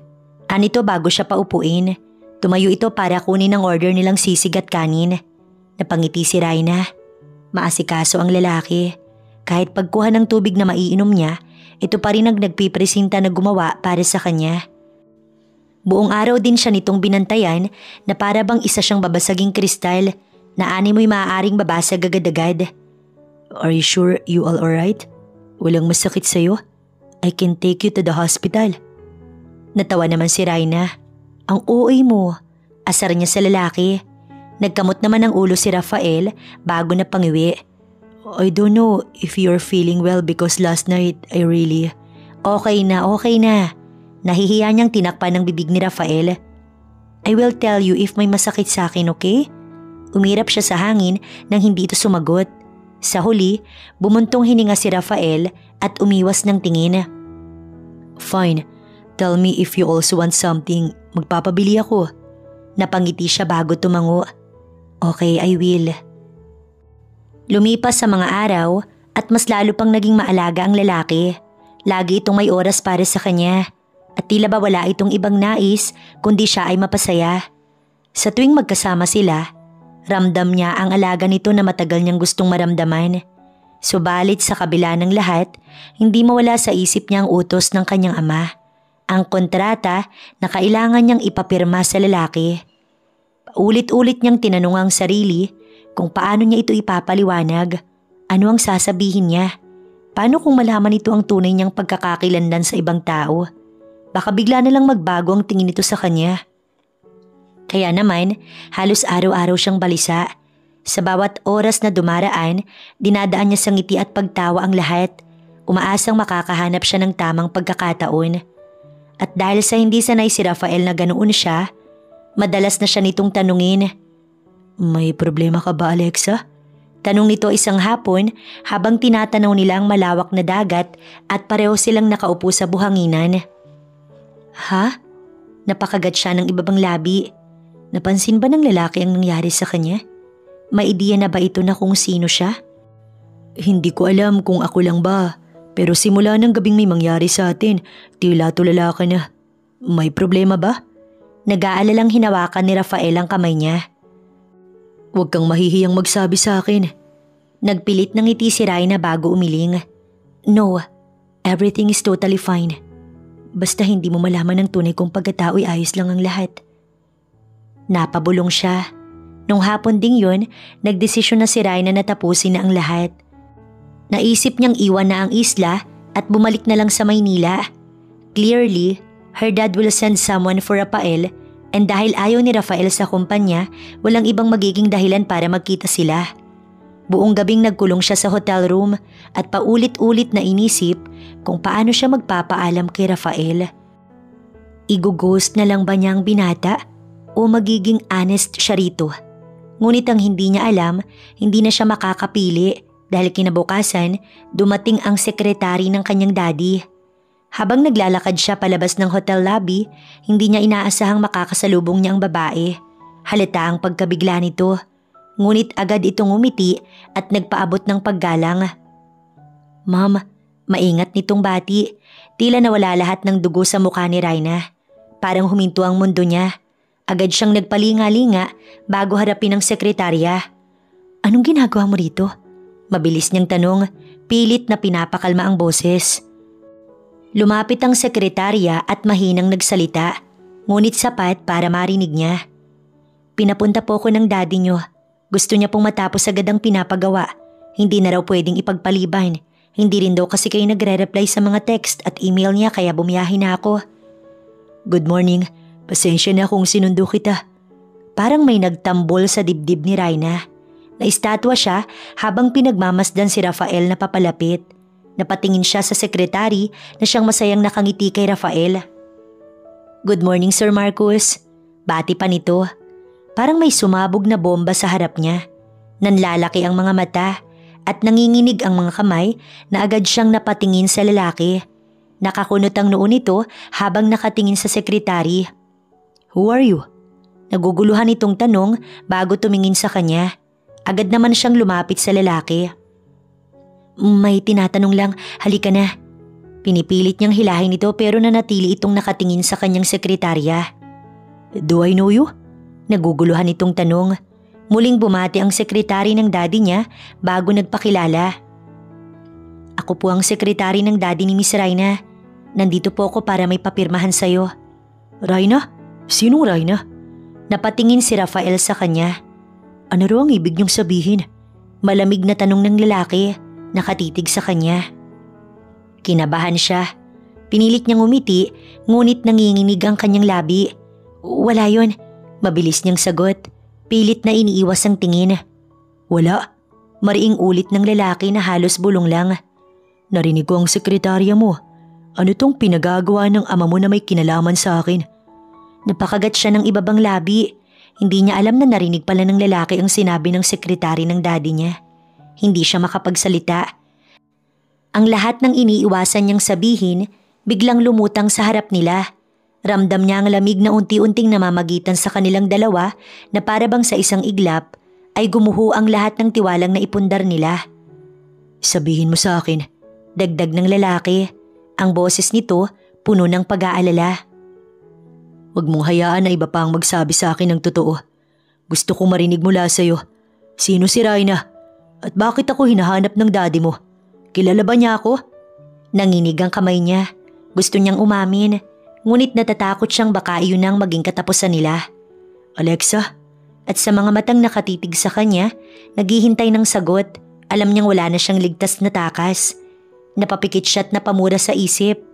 Anito bago siya paupuin. Tumayo ito para kunin ang order nilang sisig at kanin. Napangiti si Rhina. Maasikaso ang lalaki. Kahit pagkuha ng tubig na maiinom niya, ito pa rin ang nagpipresinta na gumawa para sa kanya. Buong araw din siya nitong binantayan na para bang isa siyang babasaging kristal na ani mo'y maaaring babasag agad-agad. Are you sure you all alright? Walang masakit sa'yo? I can take you to the hospital. Natawa naman si Rhina. Ang OA mo. Asar niya sa lalaki. Nagkamot naman ang ulo si Rafael bago na pangiwi. I don't know if you're feeling well because last night I really… Okay na. Nahihiya niyang tinakpan ng bibig ni Rafael. I will tell you if may masakit sa akin, okay? Umirap siya sa hangin nang hindi ito sumagot. Sa huli, bumuntong hininga si Rafael at umiwas ng tingin. Fine, tell me if you also want something, magpapabili ako. Napangiti siya bago tumango. Okay, I will. Lumipas sa mga araw at mas lalo pang naging maalaga ang lalaki. Lagi itong may oras para sa kanya at tila ba wala itong ibang nais kundi siya ay mapasaya. Sa tuwing magkasama sila, ramdam niya ang alaga nito na matagal niyang gustong maramdaman. Subalit sa kabila ng lahat, hindi mawala sa isip niya ang utos ng kanyang ama. Ang kontrata na kailangan niyang ipapirma sa lalaki. Paulit-ulit niyang tinanong ang sarili kung paano niya ito ipapaliwanag. Ano ang sasabihin niya? Paano kung malaman ito ang tunay niyang pagkakakilanlan sa ibang tao? Baka bigla na lang magbago ang tingin nito sa kanya. Kaya naman, halos araw-araw siyang balisa. Sa bawat oras na dumaraan, dinadaan niya sa ngiti at pagtawa ang lahat. Umaasang makakahanap siya ng tamang pagkakataon. At dahil sa hindi sanay si Rafael na ganoon siya, madalas na siya nitong tanungin. May problema ka ba, Alexa? Tanong nito isang hapon habang tinatanaw nila ang malawak na dagat at pareho silang nakaupo sa buhanginan. Ha? Napakagat siya ng ibabang labi. Napansin ba ng lalaki ang nangyari sa kanya? May ideya na ba ito na kung sino siya? Hindi ko alam kung ako lang ba, pero simula ng gabing may mangyari sa atin, tila tulala ka na. May problema ba? Nag-aalalang hinawakan ni Rafael ang kamay niya. Huwag kang mahihiyang magsabi sa akin. Nagpilit ng ngiti si Rhina bago umiling. No, everything is totally fine. Basta hindi mo malaman ng tunay kung pagkatao'y ayos lang ang lahat. Napabulong siya. Nung hapon ding yun, nagdesisyon na si Rhina na tapusin na ang lahat. Naisip niyang iwan na ang isla at bumalik na lang sa Maynila. Clearly, her dad will send someone for Rafael and dahil ayaw ni Rafael sa kumpanya, walang ibang magiging dahilan para magkita sila. Buong gabing nagkulong siya sa hotel room at paulit-ulit na inisip kung paano siya magpapaalam kay Rafael. Igughost na lang ba niya ang binata o magiging honest siya rito? Ngunit ang hindi niya alam, hindi na siya makakapili dahil kinabukasan dumating ang sekretary ng kanyang daddy. Habang naglalakad siya palabas ng hotel lobby, hindi niya inaasahang makakasalubong niya ang babae. Halata ang pagkabigla nito. Ngunit agad itong umiti at nagpaabot ng paggalang. Ma'am, maingat nitong bati. Tila nawala lahat ng dugo sa mukha ni Raina. Parang huminto ang mundo niya. Agad siyang nagpalinga-linga bago harapin ang sekretarya. Anong ginagawa mo rito? Mabilis niyang tanong, pilit na pinapakalma ang boses. Lumapit ang sekretarya at mahinang nagsalita, ngunit sapat para marinig niya. Pinapunta po ko ng daddy niyo. Gusto niya pong matapos agad ang pinapagawa. Hindi na raw pwedeng ipagpaliban. Hindi rin daw kasi kayo nagre-reply sa mga text at email niya kaya bumiyahe na ako. Good morning. Pasensya na kung sinundo kita. Parang may nagtambol sa dibdib ni Raina. Naistatwa siya habang pinagmamasdan si Rafael na papalapit. Napatingin siya sa sekretary na siyang masayang nakangiti kay Rafael. Good morning, Sir Marcus. Bati pa nito. Parang may sumabog na bomba sa harap niya. Nanlalaki ang mga mata at nanginginig ang mga kamay na agad siyang napatingin sa lalaki. Nakakunot ang noo nito habang nakatingin sa sekretary. Who are you? Naguguluhan itong tanong bago tumingin sa kanya. Agad naman siyang lumapit sa lalaki. May tinatanong lang, halika na. Pinipilit niyang hilahin ito pero nanatili itong nakatingin sa kanyang sekretarya. Do I know you? Naguguluhan itong tanong. Muling bumati ang sekretary ng daddy niya bago nagpakilala. Ako po ang sekretary ng daddy ni Miss Raina. Nandito po ako para may papirmahan sa'yo. Raina? Sinong Raina? Napatingin si Rafael sa kanya. Ano raw ang ibig niyong sabihin? Malamig na tanong ng lalaki, nakatitig sa kanya. Kinabahan siya. Pinilit niyang umiti, ngunit nanginginig ang kanyang labi. Wala yon. Mabilis niyang sagot. Pilit na iniiwas ang tingin. Wala. Mariing ulit ng lalaki na halos bulong lang. Narinig ko ang sekretarya mo. Ano tong pinagagawa ng ama mo na may kinalaman sa akin? Napakagat siya ng ibabang labi. Hindi niya alam na narinig pala ng lalaki ang sinabi ng sekretary ng daddy niya. Hindi siya makapagsalita. Ang lahat ng iniiwasan niyang sabihin, biglang lumutang sa harap nila. Ramdam niya ang lamig na unti-unting namamagitan sa kanilang dalawa na para bang sa isang iglap ay gumuho ang lahat ng tiwalang na ipundar nila. Sabihin mo sa akin, dagdag ng lalaki. Ang boses nito puno ng pag-aalala. Huwag mong hayaan na iba pa ang magsabi sa akin ng totoo. Gusto kong marinig mula sa'yo. Sino si Raina? At bakit ako hinahanap ng daddy mo? Kilala ba niya ako? Nanginig ang kamay niya. Gusto niyang umamin. Ngunit natatakot siyang baka iyon ang maging katapusan nila. Alexa? At sa mga matang nakatitig sa kanya, naghihintay ng sagot. Alam niyang wala na siyang ligtas na takas. Napapikit siya at napamura sa isip.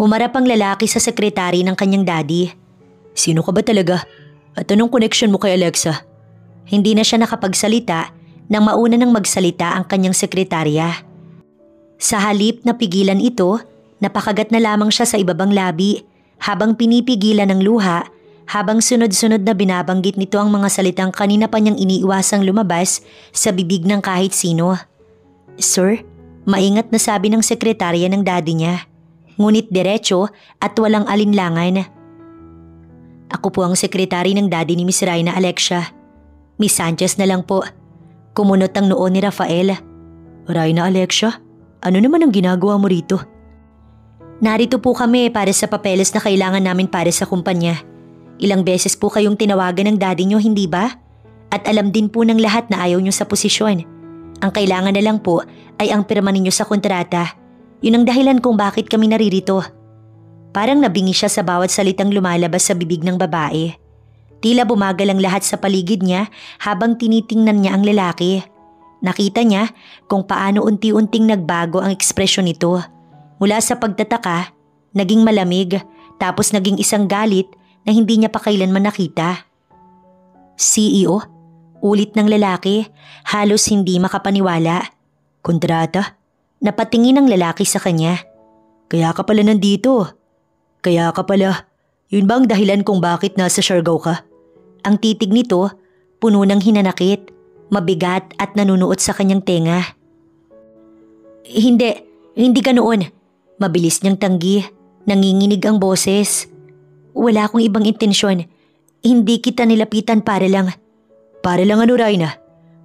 Humarap ang lalaki sa sekretary ng kanyang daddy. Sino ka ba talaga? At anong connection mo kay Alexa? Hindi na siya nakapagsalita nang mauna nang magsalita ang kanyang sekretarya. Sa halip na pigilan ito, napakagat na lamang siya sa ibabang labi habang pinipigilan ng luha, habang sunod-sunod na binabanggit nito ang mga salitang kanina pa niyang iniiwasang lumabas sa bibig ng kahit sino. Sir, maingat na sabi ng sekretarya ng daddy niya. Ngunit diretso at walang alinlangan. Ako po ang sekretary ng daddy ni Miss Raina, Alexia. Miss Sanchez na lang po. Kumunot ang noo ni Rafael. Raina, Alexia, ano naman ang ginagawa mo rito? Narito po kami para sa papeles na kailangan namin para sa kumpanya. Ilang beses po kayong tinawagan ng daddy niyo, hindi ba? At alam din po ng lahat na ayaw niyo sa posisyon. Ang kailangan na lang po ay ang pirma ninyo sa kontrata. Yun ang dahilan kung bakit kami naririto. Parang nabingi siya sa bawat salitang lumalabas sa bibig ng babae. Tila bumagal ang lahat sa paligid niya habang tinitingnan niya ang lalaki. Nakita niya kung paano unti-unting nagbago ang ekspresyon nito. Mula sa pagtataka, naging malamig, tapos naging isang galit na hindi niya pa kailanman nakita. CEO? Ulit ng lalaki, halos hindi makapaniwala. Kontrata? Napatingin ang lalaki sa kanya. Kaya ka pala nandito. Kaya ka pala. Yun ba ang dahilan kung bakit nasa Siargao ka? Ang titig nito, puno ng hinanakit, mabigat at nanunuot sa kanyang tenga. Hindi ka noon. Mabilis niyang tanggi, nanginginig ang boses. Wala akong ibang intensyon. Hindi kita nilapitan para lang. Para lang ano, Raina?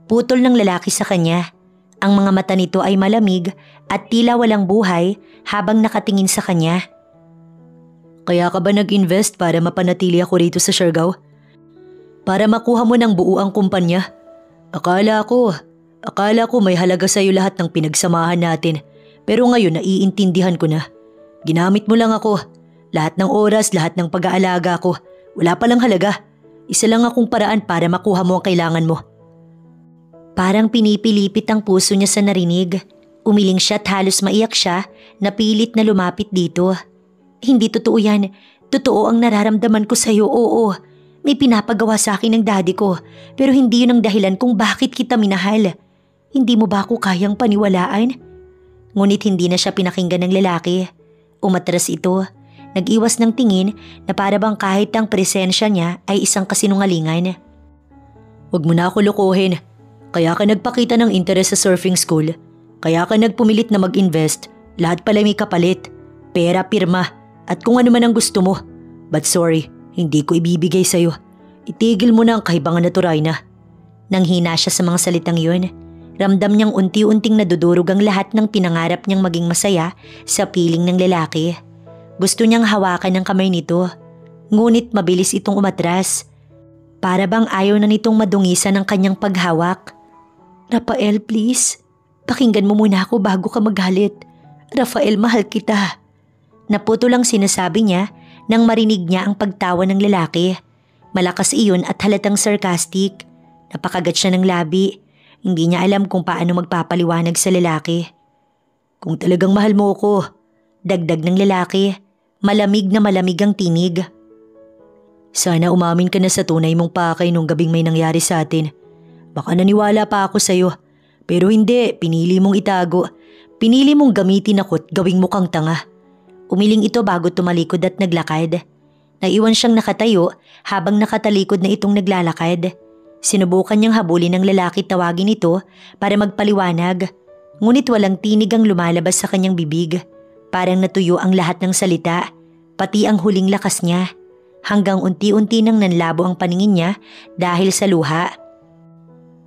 Putol ng lalaki sa kanya. Ang mga mata nito ay malamig at tila walang buhay habang nakatingin sa kanya. Kaya ka ba nag-invest para mapanatili ako rito sa Siargao? Para makuha mo ng buo ang kumpanya? Akala ko may halaga sa'yo lahat ng pinagsamahan natin. Pero ngayon naiintindihan ko na. Ginamit mo lang ako. Lahat ng oras, lahat ng pag-aalaga ko. Wala palang halaga. Isa lang akong paraan para makuha mo ang kailangan mo. Parang pinipilipit ang puso niya sa narinig. Umiling siya at halos maiyak siya na pilit na lumapit dito. Hindi totoo yan. Totoo ang nararamdaman ko sa'yo, oo. May pinapagawa sa akin ng daddy ko. Pero hindi yun ang dahilan kung bakit kita minahal. Hindi mo ba ako kayang paniwalaan? Ngunit hindi na siya pinakinggan ng lalaki. Umatras ito. Nag-iwas ng tingin na para bang kahit ang presensya niya ay isang kasinungalingan. Huwag mo na ako lokohin. Kaya ka nagpakita ng interes sa surfing school. Kaya ka nagpumilit na mag-invest. Lahat pala may kapalit. Pera, pirma. At kung ano man ang gusto mo. But sorry, hindi ko ibibigay sa'yo. Itigil mo na ang kahibangan na to, Raina. Nanghina siya sa mga salitang yun. Ramdam niyang unti-unting nadudurog ang lahat ng pinangarap niyang maging masaya sa piling ng lalaki. Gusto niyang hawakan ang kamay nito. Ngunit mabilis itong umatras. Para bang ayaw na nitong madungisan ang kanyang paghawak. Rafael, please. Pakinggan mo muna ako bago ka magalit. Rafael, mahal kita. Naputo lang sinasabi niya nang marinig niya ang pagtawa ng lalaki. Malakas iyon at halatang sarcastic. Napakagat siya ng labi. Hindi niya alam kung paano magpapaliwanag sa lalaki. Kung talagang mahal mo ko, dagdag ng lalaki. Malamig na malamig ang tinig. Sana umamin ka na sa tunay mong pakay nung gabing may nangyari sa atin. Baka naniwala pa ako sa'yo. Pero hindi, pinili mong itago. Pinili mong gamitin ako at gawing mukhang tanga. Umiling ito bago tumalikod at naglakad. Naiwan siyang nakatayo habang nakatalikod na itong naglalakad. Sinubukan niyang habulin ng lalaki tawagin ito para magpaliwanag. Ngunit walang tinig ang lumalabas sa kanyang bibig. Parang natuyo ang lahat ng salita, pati ang huling lakas niya. Hanggang unti-unti nang nanlabo ang paningin niya dahil sa luha.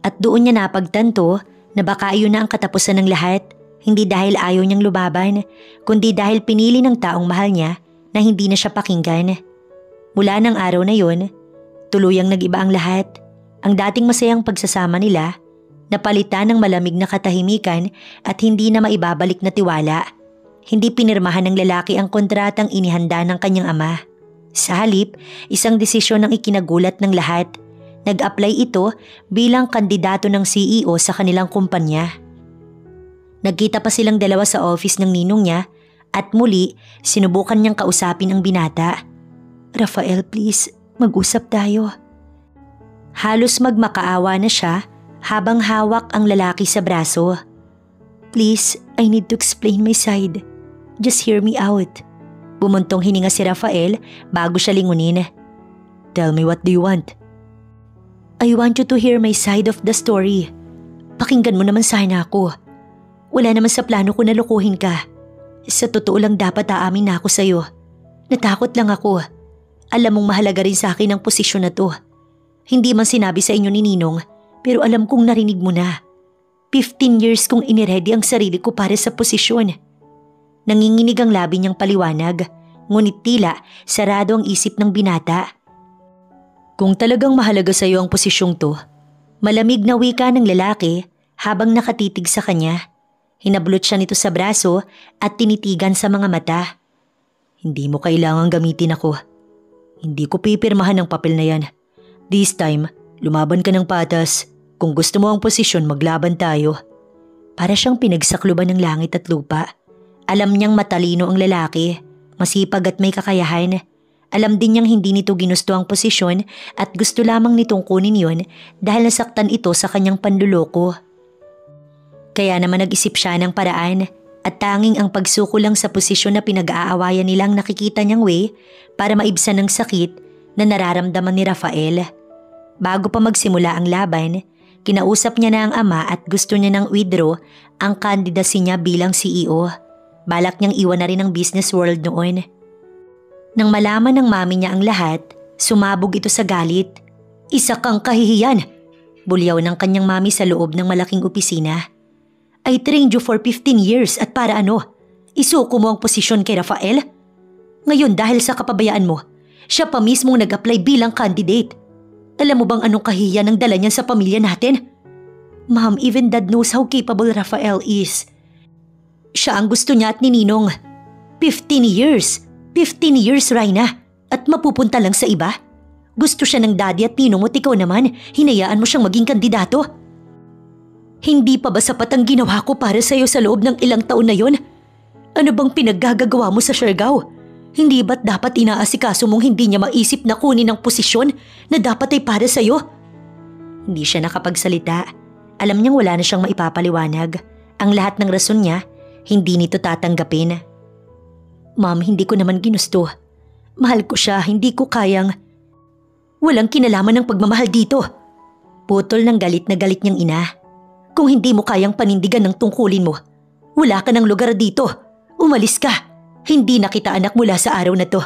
At doon niya napagtanto na baka iyon na ang katapusan ng lahat. Hindi dahil ayaw niyang lumaban, kundi dahil pinili ng taong mahal niya na hindi na siya pakinggan. Mula ng araw na yon, tuluyang nag-iba ang lahat. Ang dating masayang pagsasama nila, napalitan ng malamig na katahimikan at hindi na maibabalik na tiwala. Hindi pinirmahan ng lalaki ang kontratang inihanda ng kanyang ama. Sa halip, isang desisyon ang ikinagulat ng lahat. Nag-apply ito bilang kandidato ng CEO sa kanilang kumpanya. Nagkita pa silang dalawa sa office ng ninong niya at muli sinubukan niyang kausapin ang binata. Rafael, please, mag-usap tayo. Halos magmakaawa na siya habang hawak ang lalaki sa braso. Please, I need to explain my side. Just hear me out. Bumuntong hininga si Rafael bago siya lingunin. Tell me, what do you want? I want you to hear my side of the story. Pakinggan mo naman sana ako. Wala naman sa plano ko na lokohin ka. Sa totoo lang dapat aamin na ako sa'yo. Natakot lang ako. Alam mong mahalaga rin sa akin ang posisyon na to. Hindi man sinabi sa inyo ni Ninong, pero alam kong narinig mo na. 15 years kong iniredy ang sarili ko para sa posisyon. Nanginginig ang labi niyang paliwanag, ngunit tila sarado ang isip ng binata. Kung talagang mahalaga sa iyo ang posisyong to, malamig na wika ng lalaki habang nakatitig sa kanya. Hinablot siya nito sa braso at tinitigan sa mga mata. Hindi mo kailangang gamitin ako. Hindi ko pipirmahan ang papel na yan. This time, lumaban ka ng patas. Kung gusto mo ang posisyon, maglaban tayo. Para siyang pinagsakluban ng langit at lupa. Alam niyang matalino ang lalaki, masipag at may kakayahan. Alam din niyang hindi nito ginusto ang posisyon at gusto lamang nitong kunin yon dahil nasaktan ito sa kanyang panluloko. Kaya naman nag-isip siya ng paraan at tanging ang pagsuko lang sa posisyon na pinag-aawayan nilang nakikita niyang way para maibsan ng sakit na nararamdaman ni Rafael. Bago pa magsimula ang laban, kinausap niya na ang ama at gusto niya nang withdraw ang candidacy niya bilang CEO. Balak niyang iwan na rin ang business world noon. Nang malaman ng mami niya ang lahat, sumabog ito sa galit. Isa kang kahihiyan! bulyaw ng kanyang mami sa loob ng malaking opisina. I trained you for 15 years at para ano? Isuko mo ang posisyon kay Rafael? Ngayon dahil sa kapabayaan mo, siya pa mismong nag-apply bilang candidate. Alam mo bang anong kahiya ng dala niya sa pamilya natin? Ma'am, even Dad knows how capable Rafael is. Siya ang gusto niya at ni Ninong. 15 years! 15 years, Raina. At mapupunta lang sa iba? Gusto siya ng Daddy at Ninong at ikaw naman, hinayaan mo siyang maging kandidato. Hindi pa ba sapat ang ginawa ko para sa'yo sa loob ng ilang taon na yon? Ano bang pinaggagawa mo sa Siargao? Hindi ba't dapat inaasikaso mong hindi niya maisip na kunin ang posisyon na dapat ay para sa'yo? Hindi siya nakapagsalita. Alam niyang wala na siyang maipapaliwanag. Ang lahat ng rason niya, hindi nito tatanggapin. Ma'am, hindi ko naman ginusto. Mahal ko siya, hindi ko kayang... Walang kinalaman ng pagmamahal dito. Putol ng galit na galit niyang ina. Kung hindi mo kayang panindigan ng tungkulin mo, wala ka ng lugar dito. Umalis ka. Hindi na kita anak mula sa araw na to.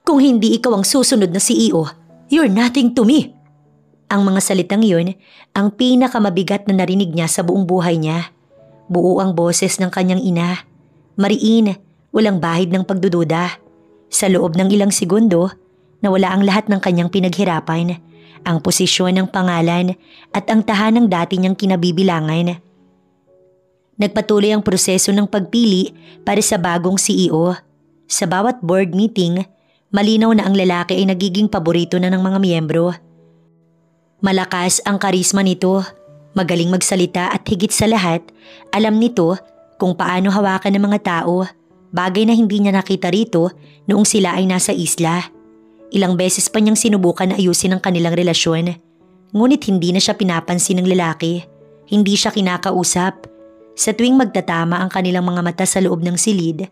Kung hindi ikaw ang susunod na CEO, you're nothing to me. Ang mga salitang yun, ang pinakamabigat na narinig niya sa buong buhay niya. Buo ang boses ng kanyang ina. Mariin, walang bahid ng pagdududa. Sa loob ng ilang segundo, nawala ang lahat ng kanyang pinaghirapan, ang posisyon ng pangalan at ang tahanang dati niyang kinabibilangan. Nagpatuloy ang proseso ng pagpili para sa bagong CEO. Sa bawat board meeting, malinaw na ang lalaki ay nagiging paborito na ng mga miyembro. Malakas ang karisma nito, magaling magsalita at higit sa lahat, alam nito kung paano hawakan ng mga tao, bagay na hindi niya nakita rito noong sila ay nasa isla. Ilang beses pa niyang sinubukan na ayusin ang kanilang relasyon, ngunit hindi na siya pinapansin ng lalaki, hindi siya kinakausap. Sa tuwing magtatama ang kanilang mga mata sa loob ng silid,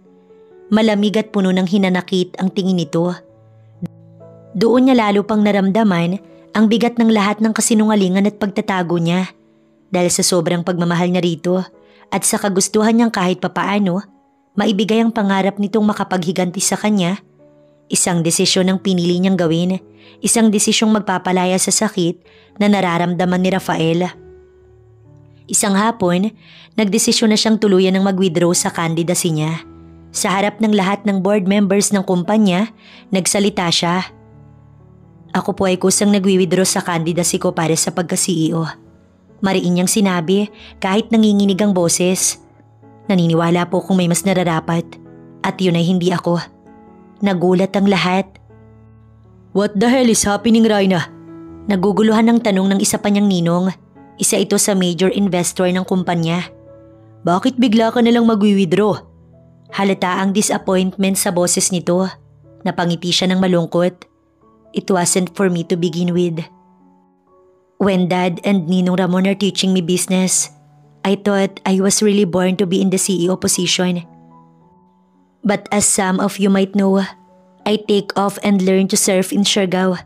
malamig at puno ng hinanakit ang tingin nito. Doon niya lalo pang naramdaman ang bigat ng lahat ng kasinungalingan at pagtatago niya dahil sa sobrang pagmamahal niya rito at sa kagustuhan niyang kahit papaano maibigay ang pangarap nitong makapaghiganti sa kanya. Isang desisyon ang pinili niyang gawin, isang desisyong magpapalaya sa sakit na nararamdaman ni Rafael. Isang hapon, nagdesisyon na siyang tuluyan ng mag-withdraw sa candidacy niya. Sa harap ng lahat ng board members ng kumpanya, nagsalita siya. Ako po ay kusang nagwi-withdraw sa candidacy ko para sa pagka-CEO. Mariin niyang sinabi kahit nanginginig ang boses. Naniniwala po kung may mas nararapat at yun ay hindi ako. Nagulat ang lahat. What the hell is happening, Raina? Naguguluhan ng tanong ng isa pa niyang ninong. Isa ito sa major investor ng kumpanya. Bakit bigla ka nalang magwi-withdraw? Halata ang disappointment sa boses nito. Napangiti siya ng malungkot. It wasn't for me to begin with. When Dad and Ninong Ramon are teaching me business, I thought I was really born to be in the CEO position. But as some of you might know, I take off and learn to surf in Siargao.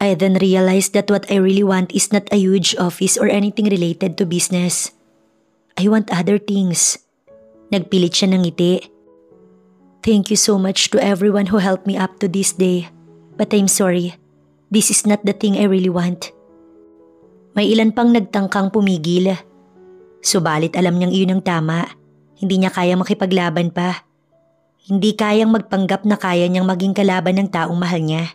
I then realized that what I really want is not a huge office or anything related to business. I want other things. Nagpilit siya ng ngiti. Thank you so much to everyone who helped me up to this day. But I'm sorry, this is not the thing I really want. May ilan pang nagtangkang pumigil. Subalit alam niyang iyon ang tama. Hindi niya kayang makipaglaban pa. Hindi kayang magpanggap na kaya niyang maging kalaban ng taong mahal niya.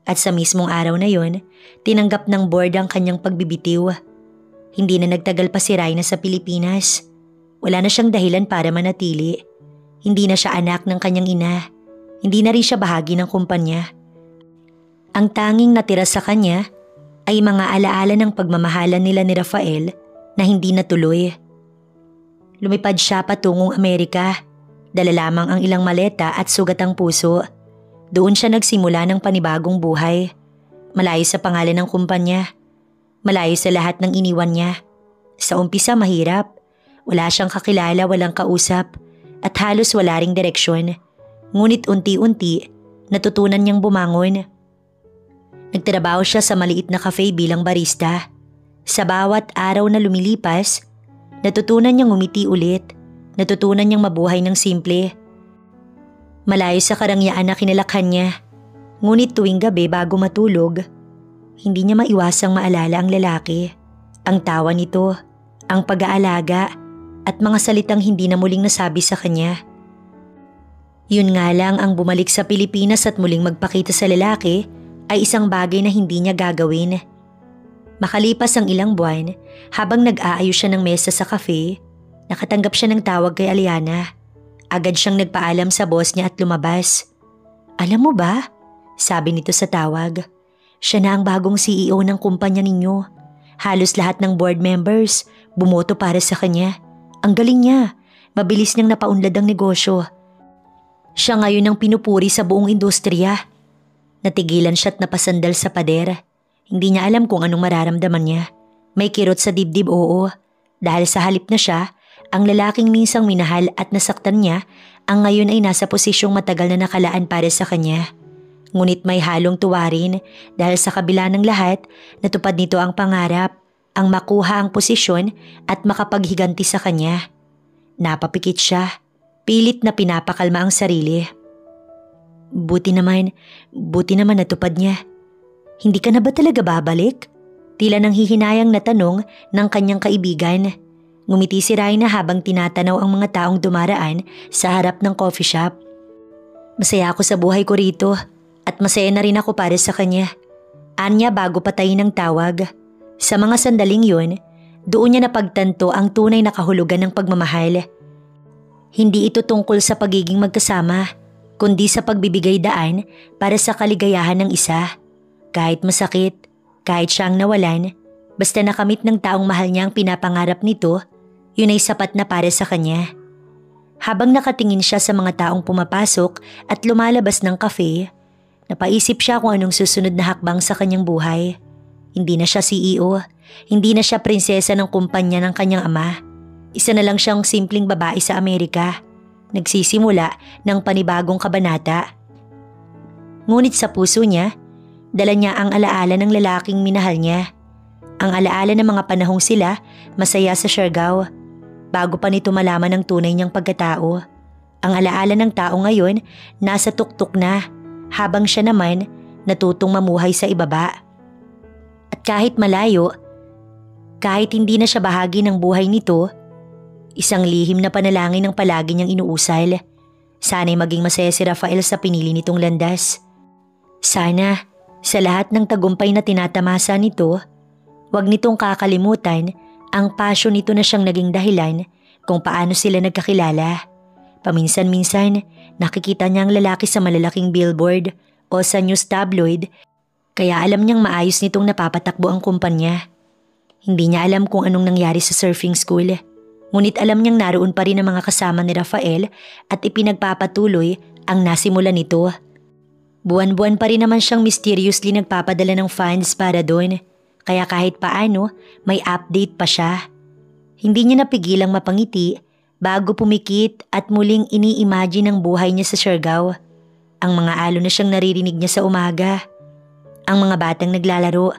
At sa mismong araw na yon, tinanggap ng board ang kanyang pagbibitiw. Hindi na nagtagal pa si Raina sa Pilipinas. Wala na siyang dahilan para manatili. Hindi na siya anak ng kanyang ina. Hindi na rin siya bahagi ng kumpanya. Ang tanging natira sa kanya ay mga alaala ng pagmamahalan nila ni Rafael na hindi natuloy. Lumipad siya patungong Amerika. Dala lamang ang ilang maleta at sugat ang puso. Doon siya nagsimula ng panibagong buhay. Malayo sa pangalan ng kumpanya. Malayo sa lahat ng iniwan niya. Sa umpisa mahirap. Wala siyang kakilala, walang kausap. At halos wala ring direksyon. Ngunit unti-unti, natutunan niyang bumangon. Nagtrabaho siya sa maliit na cafe bilang barista. Sa bawat araw na lumilipas, natutunan niyang umiti ulit. Natutunan niyang mabuhay ng simple. Malayo sa karangyaan na kinalakhan niya. Ngunit tuwing gabi bago matulog, Hindi niya maiwasang maalala ang lalaki, ang tawa nito, ang pag-aalaga at mga salitang hindi na muling nasabi sa kanya. Yun nga lang, ang bumalik sa Pilipinas at muling magpakita sa lalaki ay isang bagay na hindi niya gagawin. Makalipas ang ilang buwan, habang nag-aayos siya ng mesa sa cafe, nakatanggap siya ng tawag kay Aliana. Agad siyang nagpaalam sa boss niya at lumabas. "Alam mo ba?" sabi nito sa tawag. "Siya na ang bagong CEO ng kumpanya ninyo. Halos lahat ng board members bumoto para sa kanya. Ang galing niya, mabilis niyang napaunlad ang negosyo. Siya ngayon ang pinupuri sa buong industriya." Natigilan siya at napasandal sa pader. Hindi niya alam kung anong mararamdaman niya. May kirot sa dibdib, oo. Dahil sa halip na siya, ang lalaking minsang minahal at nasaktan niya, ang ngayon ay nasa posisyong matagal na nakalaan para sa kanya. Ngunit may halong tuwa rin dahil sa kabila ng lahat, natupad nito ang pangarap, ang makuha ang posisyon at makapaghiganti sa kanya. Napapikit siya, pilit na pinapakalma ang sarili. Buti naman natupad niya. "Hindi ka na ba talaga babalik?" Tila nang hihinayang na tanong ng kanyang kaibigan. Ngumiti si Raina habang tinatanaw ang mga taong dumaraan sa harap ng coffee shop. "Masaya ako sa buhay ko rito at masaya na rin ako para sa kanya." Anya bago patayin ng tawag. Sa mga sandaling yun, doon niya napagtanto ang tunay na kahulugan ng pagmamahal. Hindi ito tungkol sa pagiging magkasama, kundi sa pagbibigay daan para sa kaligayahan ng isa. Kahit masakit, kahit siyang nawalan, basta nakamit ng taong mahal niya ang pinapangarap nito, yun ay sapat na para sa kanya. Habang nakatingin siya sa mga taong pumapasok at lumalabas ng cafe, napaisip siya kung anong susunod na hakbang sa kanyang buhay. Hindi na siya CEO, hindi na siya prinsesa ng kumpanya ng kanyang ama. Isa na lang siyang simpleng babae sa Amerika, nagsisimula ng panibagong kabanata. Ngunit sa puso niya, dala niya ang alaala ng lalaking minahal niya. Ang alaala ng mga panahong sila masaya sa Siargao, bago pa nito malaman ang tunay niyang pagkatao. Ang alaala ng tao ngayon nasa tuktok na, habang siya naman natutong mamuhay sa ibaba. At kahit malayo, kahit hindi na siya bahagi ng buhay nito, isang lihim na panalangin ang palagi niyang inuusal. Sana'y maging masaya si Rafael sa pinili nitong landas. Sana, sa lahat ng tagumpay na tinatamasa nito, wag nitong kakalimutan ang passion nito na siyang naging dahilan kung paano sila nagkakilala. Paminsan-minsan, nakikita niya ang lalaki sa malalaking billboard o sa news tabloid, kaya alam niyang maayos nitong napapatakbo ang kumpanya. Hindi niya alam kung anong nangyari sa surfing school, ngunit alam niyang naroon pa rin ang mga kasama ni Rafael at ipinagpapatuloy ang nasimula nito. Buwan-buwan pa rin naman siyang mysteriously nagpapadala ng funds para doon, kaya kahit paano may update pa siya. Hindi niya napigilang mapangiti bago pumikit at muling ini-imagine ang buhay niya sa Siargao. Ang mga alon na siyang naririnig niya sa umaga, ang mga batang naglalaro,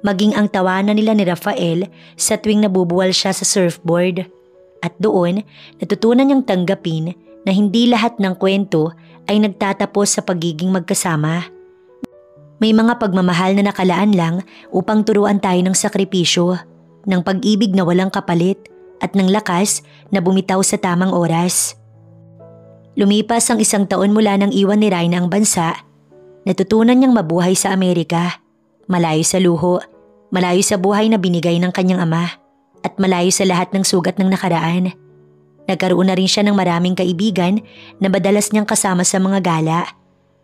maging ang tawanan nila ni Rafael sa tuwing nabubuwal siya sa surfboard. At doon, natutunan niyang tanggapin na hindi lahat ng kwento ay nagtatapos sa pagiging magkasama. May mga pagmamahal na nakalaan lang upang turuan tayo ng sakripisyo, ng pag-ibig na walang kapalit at ng lakas na bumitaw sa tamang oras. Lumipas ang 1 taon mula nang iwan ni Raina ang bansa, natutunan niyang mabuhay sa Amerika, malayo sa luho, malayo sa buhay na binigay ng kanyang ama, at malayo sa lahat ng sugat ng nakaraan. Nagkaroon na rin siya ng maraming kaibigan na madalas niyang kasama sa mga gala.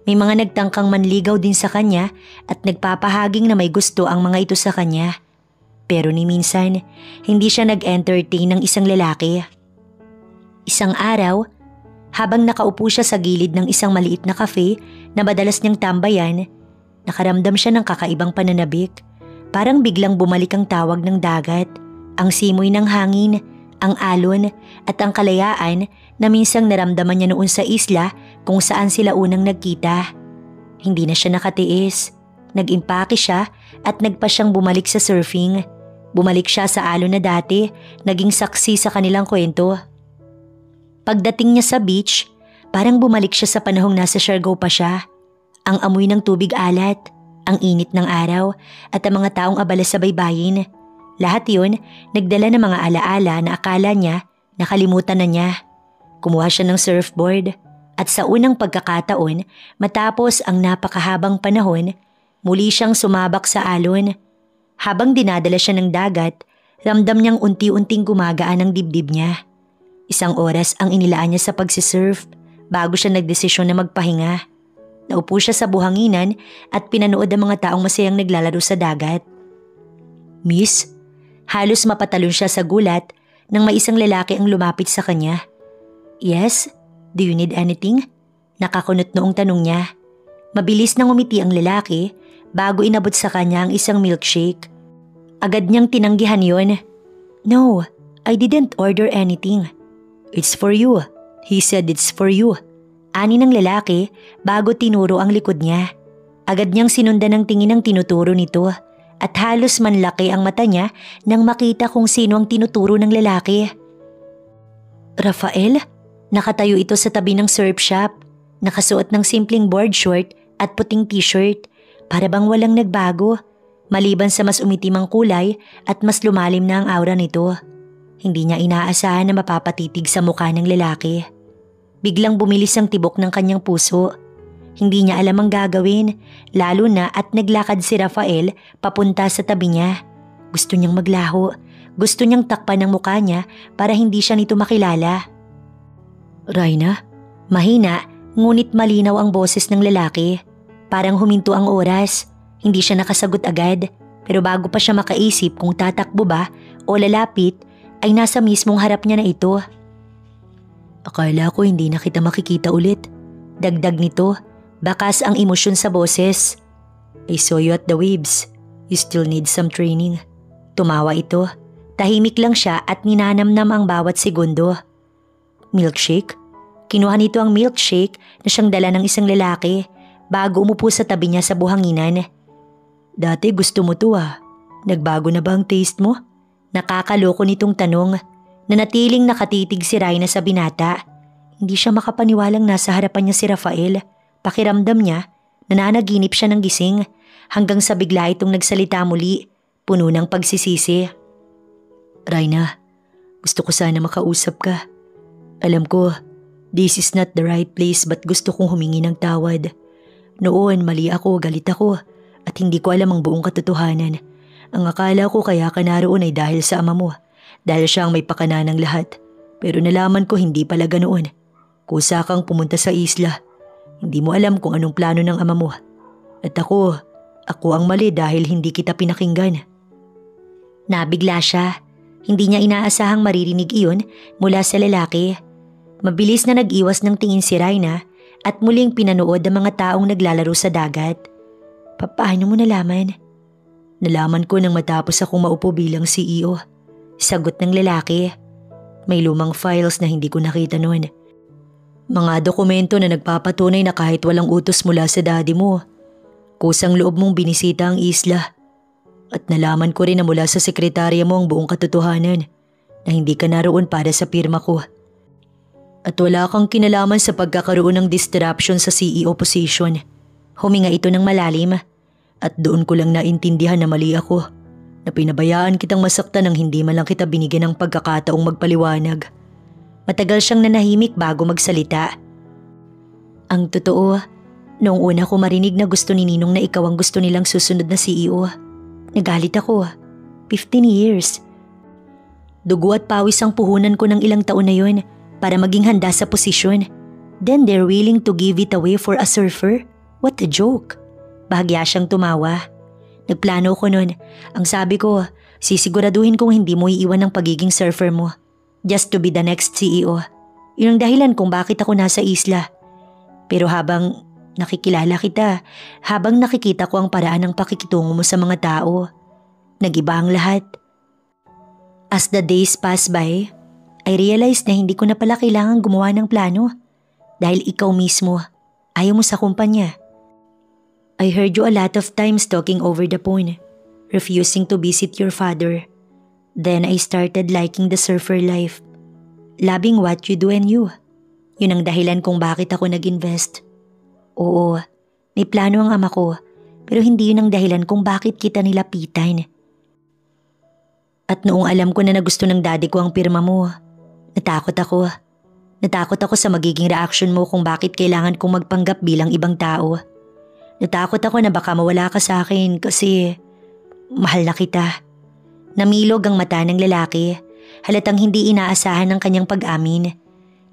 May mga nagtangkang manligaw din sa kanya at nagpapahaging na may gusto ang mga ito sa kanya. Pero ni minsan, hindi siya nag-entertain ng isang lalaki. Isang araw, habang nakaupo siya sa gilid ng isang maliit na cafe na madalas niyang tambayan, nakaramdam siya ng kakaibang pananabik. Parang biglang bumalik ang tawag ng dagat, ang simoy ng hangin, ang alon at ang kalayaan na minsang naramdaman niya noon sa isla kung saan sila unang nagkita. Hindi na siya nakatiis. Nag-impake siya at nagpa siyang bumalik sa surfing. Bumalik siya sa alon na dati, naging saksi sa kanilang kwento. Pagdating niya sa beach, parang bumalik siya sa panahong nasa Siargao pa siya. Ang amoy ng tubig alat, Ang init ng araw at ang mga taong abala sa baybayin. Lahat yun nagdala ng mga alaala na akala niya nakalimutan na niya. Kumuha siya ng surfboard at sa unang pagkakataon matapos ang napakahabang panahon, muli siyang sumabak sa alon. Habang dinadala siya ng dagat, ramdam niyang unti-unting gumagaan ang dibdib niya. 1 oras ang inilaan niya sa pagsisurf bago siya nagdesisyon na magpahinga. Naupo siya sa buhanginan at pinanood ang mga taong masayang naglalaro sa dagat. "Miss?" Halos mapatalon siya sa gulat nang may isang lalaki ang lumapit sa kanya. "Yes? Do you need anything?" Nakakunot noong tanong niya. Mabilis nang umiti ang lalaki bago inabot sa kanya ang isang milkshake. Agad niyang tinanggihan yon. "No, I didn't order anything." "It's for you." He said it's for you. Ani ng lalaki bago tinuro ang likod niya. Agad niyang sinundan ng tingin ang tinuturo nito at halos manlaki ang mata niya nang makita kung sino ang tinuturo ng lalaki. Rafael? Nakatayo ito sa tabi ng surf shop. Nakasuot ng simpleng board short at puting t-shirt. Para bang walang nagbago. Maliban sa mas umitim ang kulay at mas lumalim na ang aura nito. Hindi niya inaasahan na mapapatitig sa mukha ng lalaki. Biglang bumilis ang tibok ng kanyang puso. Hindi niya alam ang gagawin, lalo na at naglakad si Rafael papunta sa tabi niya. Gusto niyang maglaho, gusto niyang takpan ang mukha niya para hindi siya nito makilala. "Raina?" Mahina, ngunit malinaw ang boses ng lalaki. Parang huminto ang oras, hindi siya nakasagot agad, pero bago pa siya makaisip kung tatakbo ba o lalapit, ay nasa mismong harap niya na ito. "Akala ko hindi na kita makikita ulit." Dagdag nito, bakas ang emosyon sa boses. "I saw you at the waves. You still need some training." Tumawa ito. Tahimik lang siya at ninanamnam ang bawat segundo. "Milkshake?" Kinuha nito ang milkshake na siyang dala ng isang lalaki bago umupo sa tabi niya sa buhanginan. "Dati gusto mo to ah. Nagbago na ba ang taste mo?" Nakakaloko nitong tanong. Nanatiling nakatitig si Raina sa binata. Hindi siya makapaniwalang nasa harapan niya si Rafael. Pakiramdam niya, nananaginip siya ng gising hanggang sa bigla itong nagsalita muli, puno ng pagsisisi. "Raina, gusto ko sana makausap ka. Alam ko, this is not the right place but gusto kong humingi ng tawad. Noon mali ako, galit ako at hindi ko alam ang buong katotohanan. Ang akala ko kaya ka naroon ay dahil sa ama mo. Dahil siya ang may pakana ng lahat. Pero nalaman ko hindi pala ganoon. Kusa kang pumunta sa isla. Hindi mo alam kung anong plano ng ama mo. At ako ang mali dahil hindi kita pinakinggan." Nabigla siya. Hindi niya inaasahang maririnig iyon mula sa lalaki. Mabilis na nag-iwas ng tingin si Raina at muling pinanood ang mga taong naglalaro sa dagat. "Paano mo nalaman?" "Nalaman ko nang matapos akong maupo bilang CEO. Sagot ng lalaki. "May lumang files na hindi ko nakita noon. Mga dokumento na nagpapatunay na kahit walang utos mula sa daddy mo, kusang loob mong binisita ang isla. At nalaman ko rin na mula sa sekretarya mo ang buong katotohanan na hindi ka naroon para sa pirma ko. At wala kang kinalaman sa pagkakaroon ng disruption sa CEO position." Huminga ito ng malalim. "At doon ko lang naintindihan na mali ako. Na pinabayaan kitang masaktan nang hindi man lang kita binigyan ng pagkakataong magpaliwanag." Matagal siyang nanahimik bago magsalita. "Ang totoo, noong una ko marinig na gusto ni Ninong na ikaw ang gusto nilang susunod na CEO, nagalit ako. 15 years. Dugo at pawis ang puhunan ko ng ilang taon na yun para maging handa sa posisyon. Then they're willing to give it away for a surfer? What a joke." Bahagya siyang tumawa. "Nagplano ko nun. Ang sabi ko, sisiguraduhin kong hindi mo iiwan ang pagiging surfer mo. Just to be the next CEO. Yun ang dahilan kung bakit ako nasa isla. Pero habang nakikilala kita, habang nakikita ko ang paraan ng pakikitungo mo sa mga tao, nag-iba ang lahat. As the days pass by, I realized na hindi ko na pala kailangan gumawa ng plano. Dahil ikaw mismo, ayaw mo sa kumpanya. I heard you a lot of times talking over the phone, refusing to visit your father. Then I started liking the surfer life. Loving what you do and you. Yun ang dahilan kung bakit ako nag-invest. Oo, may plano ang ama ko, pero hindi yun ang dahilan kung bakit kita nilapitan. At noong alam ko na gusto ng daddy ko ang pirma mo, natakot ako. Natakot ako sa magiging reaksyon mo kung bakit kailangan kong magpanggap bilang ibang tao. Natakot ako na baka mawala ka sa akin kasi mahal na kita. Namilog ang mata ng lalaki, halatang hindi inaasahan ng kanyang pag-amin.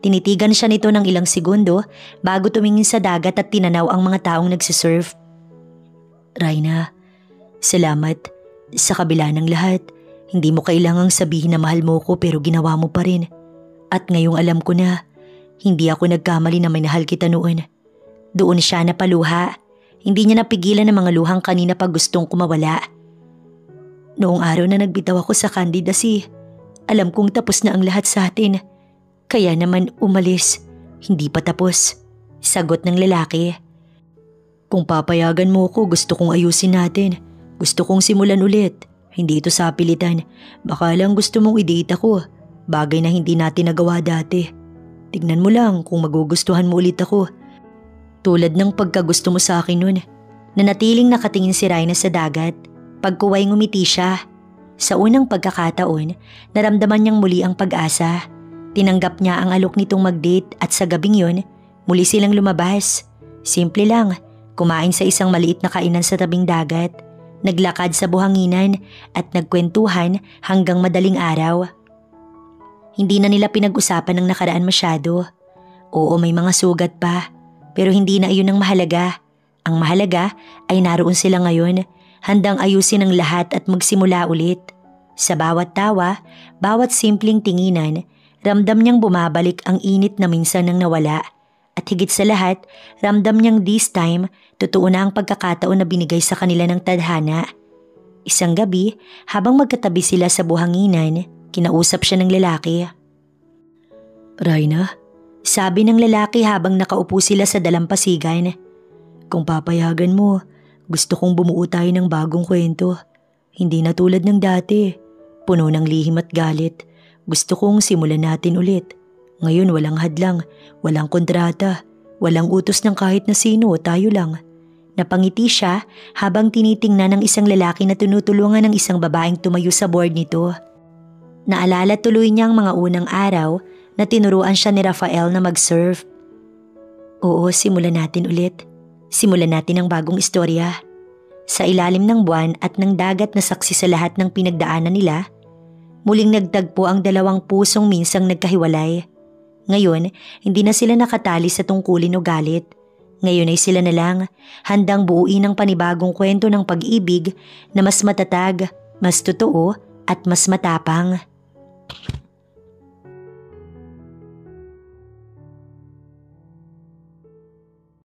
Tinitigan siya nito ng ilang segundo bago tumingin sa dagat at tinanaw ang mga taong nagsisurf. Raina, salamat. Sa kabila ng lahat, hindi mo kailangang sabihin na mahal mo ko pero ginawa mo pa rin. At ngayong alam ko na, hindi ako nagkamali na minahal kita noon. Doon siya napaluha. Hindi niya napigilan ang mga luhang kanina pag gustong kumawala. Noong araw na nagbitaw ako sa candidacy, alam kong tapos na ang lahat sa atin. Kaya naman umalis, hindi pa tapos. Sagot ng lalaki. Kung papayagan mo ko, gusto kong ayusin natin. Gusto kong simulan ulit. Hindi ito sa pilitan. Baka lang gusto mong i-date ako. Bagay na hindi natin nagawa dati. Tignan mo lang kung magugustuhan mo ulit ako. Tulad ng pagkagusto mo sa akin nun. Nanatiling nakatingin si Raina sa dagat. Pagkuway ngumiti siya. Sa unang pagkakataon, naramdaman niyang muli ang pag-asa. Tinanggap niya ang alok nitong mag-date at sa gabing yun, muli silang lumabas. Simple lang, kumain sa isang maliit na kainan sa tabing dagat. Naglakad sa buhanginan at nagkwentuhan hanggang madaling araw. Hindi na nila pinag-usapan ng nakaraan masyado. Oo, may mga sugat pa, pero hindi na iyon ang mahalaga. Ang mahalaga ay naroon sila ngayon, handang ayusin ang lahat at magsimula ulit. Sa bawat tawa, bawat simpleng tinginan, ramdam niyang bumabalik ang init na minsan nang nawala. At higit sa lahat, ramdam niyang this time, totoo na ang pagkakataon na binigay sa kanila ng tadhana. Isang gabi, habang magkatabi sila sa buhanginan, kinausap siya ng lalaki. Raina, sabi ng lalaki habang nakaupo sila sa dalampasigan. Kung papayagan mo, gusto kong bumuo tayo ng bagong kwento. Hindi na tulad ng dati, puno ng lihim at galit. Gusto kong simulan natin ulit. Ngayon walang hadlang, walang kontrata, walang utos ng kahit na sino, tayo lang. Napangiti siya habang tinitingnan ng isang lalaki na tinutulungan ng isang babaeng tumayo sa board nito. Naalala tuloy niya ang mga unang araw na tinuruan siya ni Rafael na mag-surf. Oo, simulan natin ulit. Simulan natin ang bagong istorya. Sa ilalim ng buwan at ng dagat na saksi sa lahat ng pinagdaanan nila, muling nagtagpo ang dalawang pusong minsang nagkahiwalay. Ngayon, hindi na sila nakatali sa tungkulin o galit. Ngayon ay sila na lang, handang buuin ang panibagong kwento ng pag-ibig na mas matatag, mas totoo at mas matapang.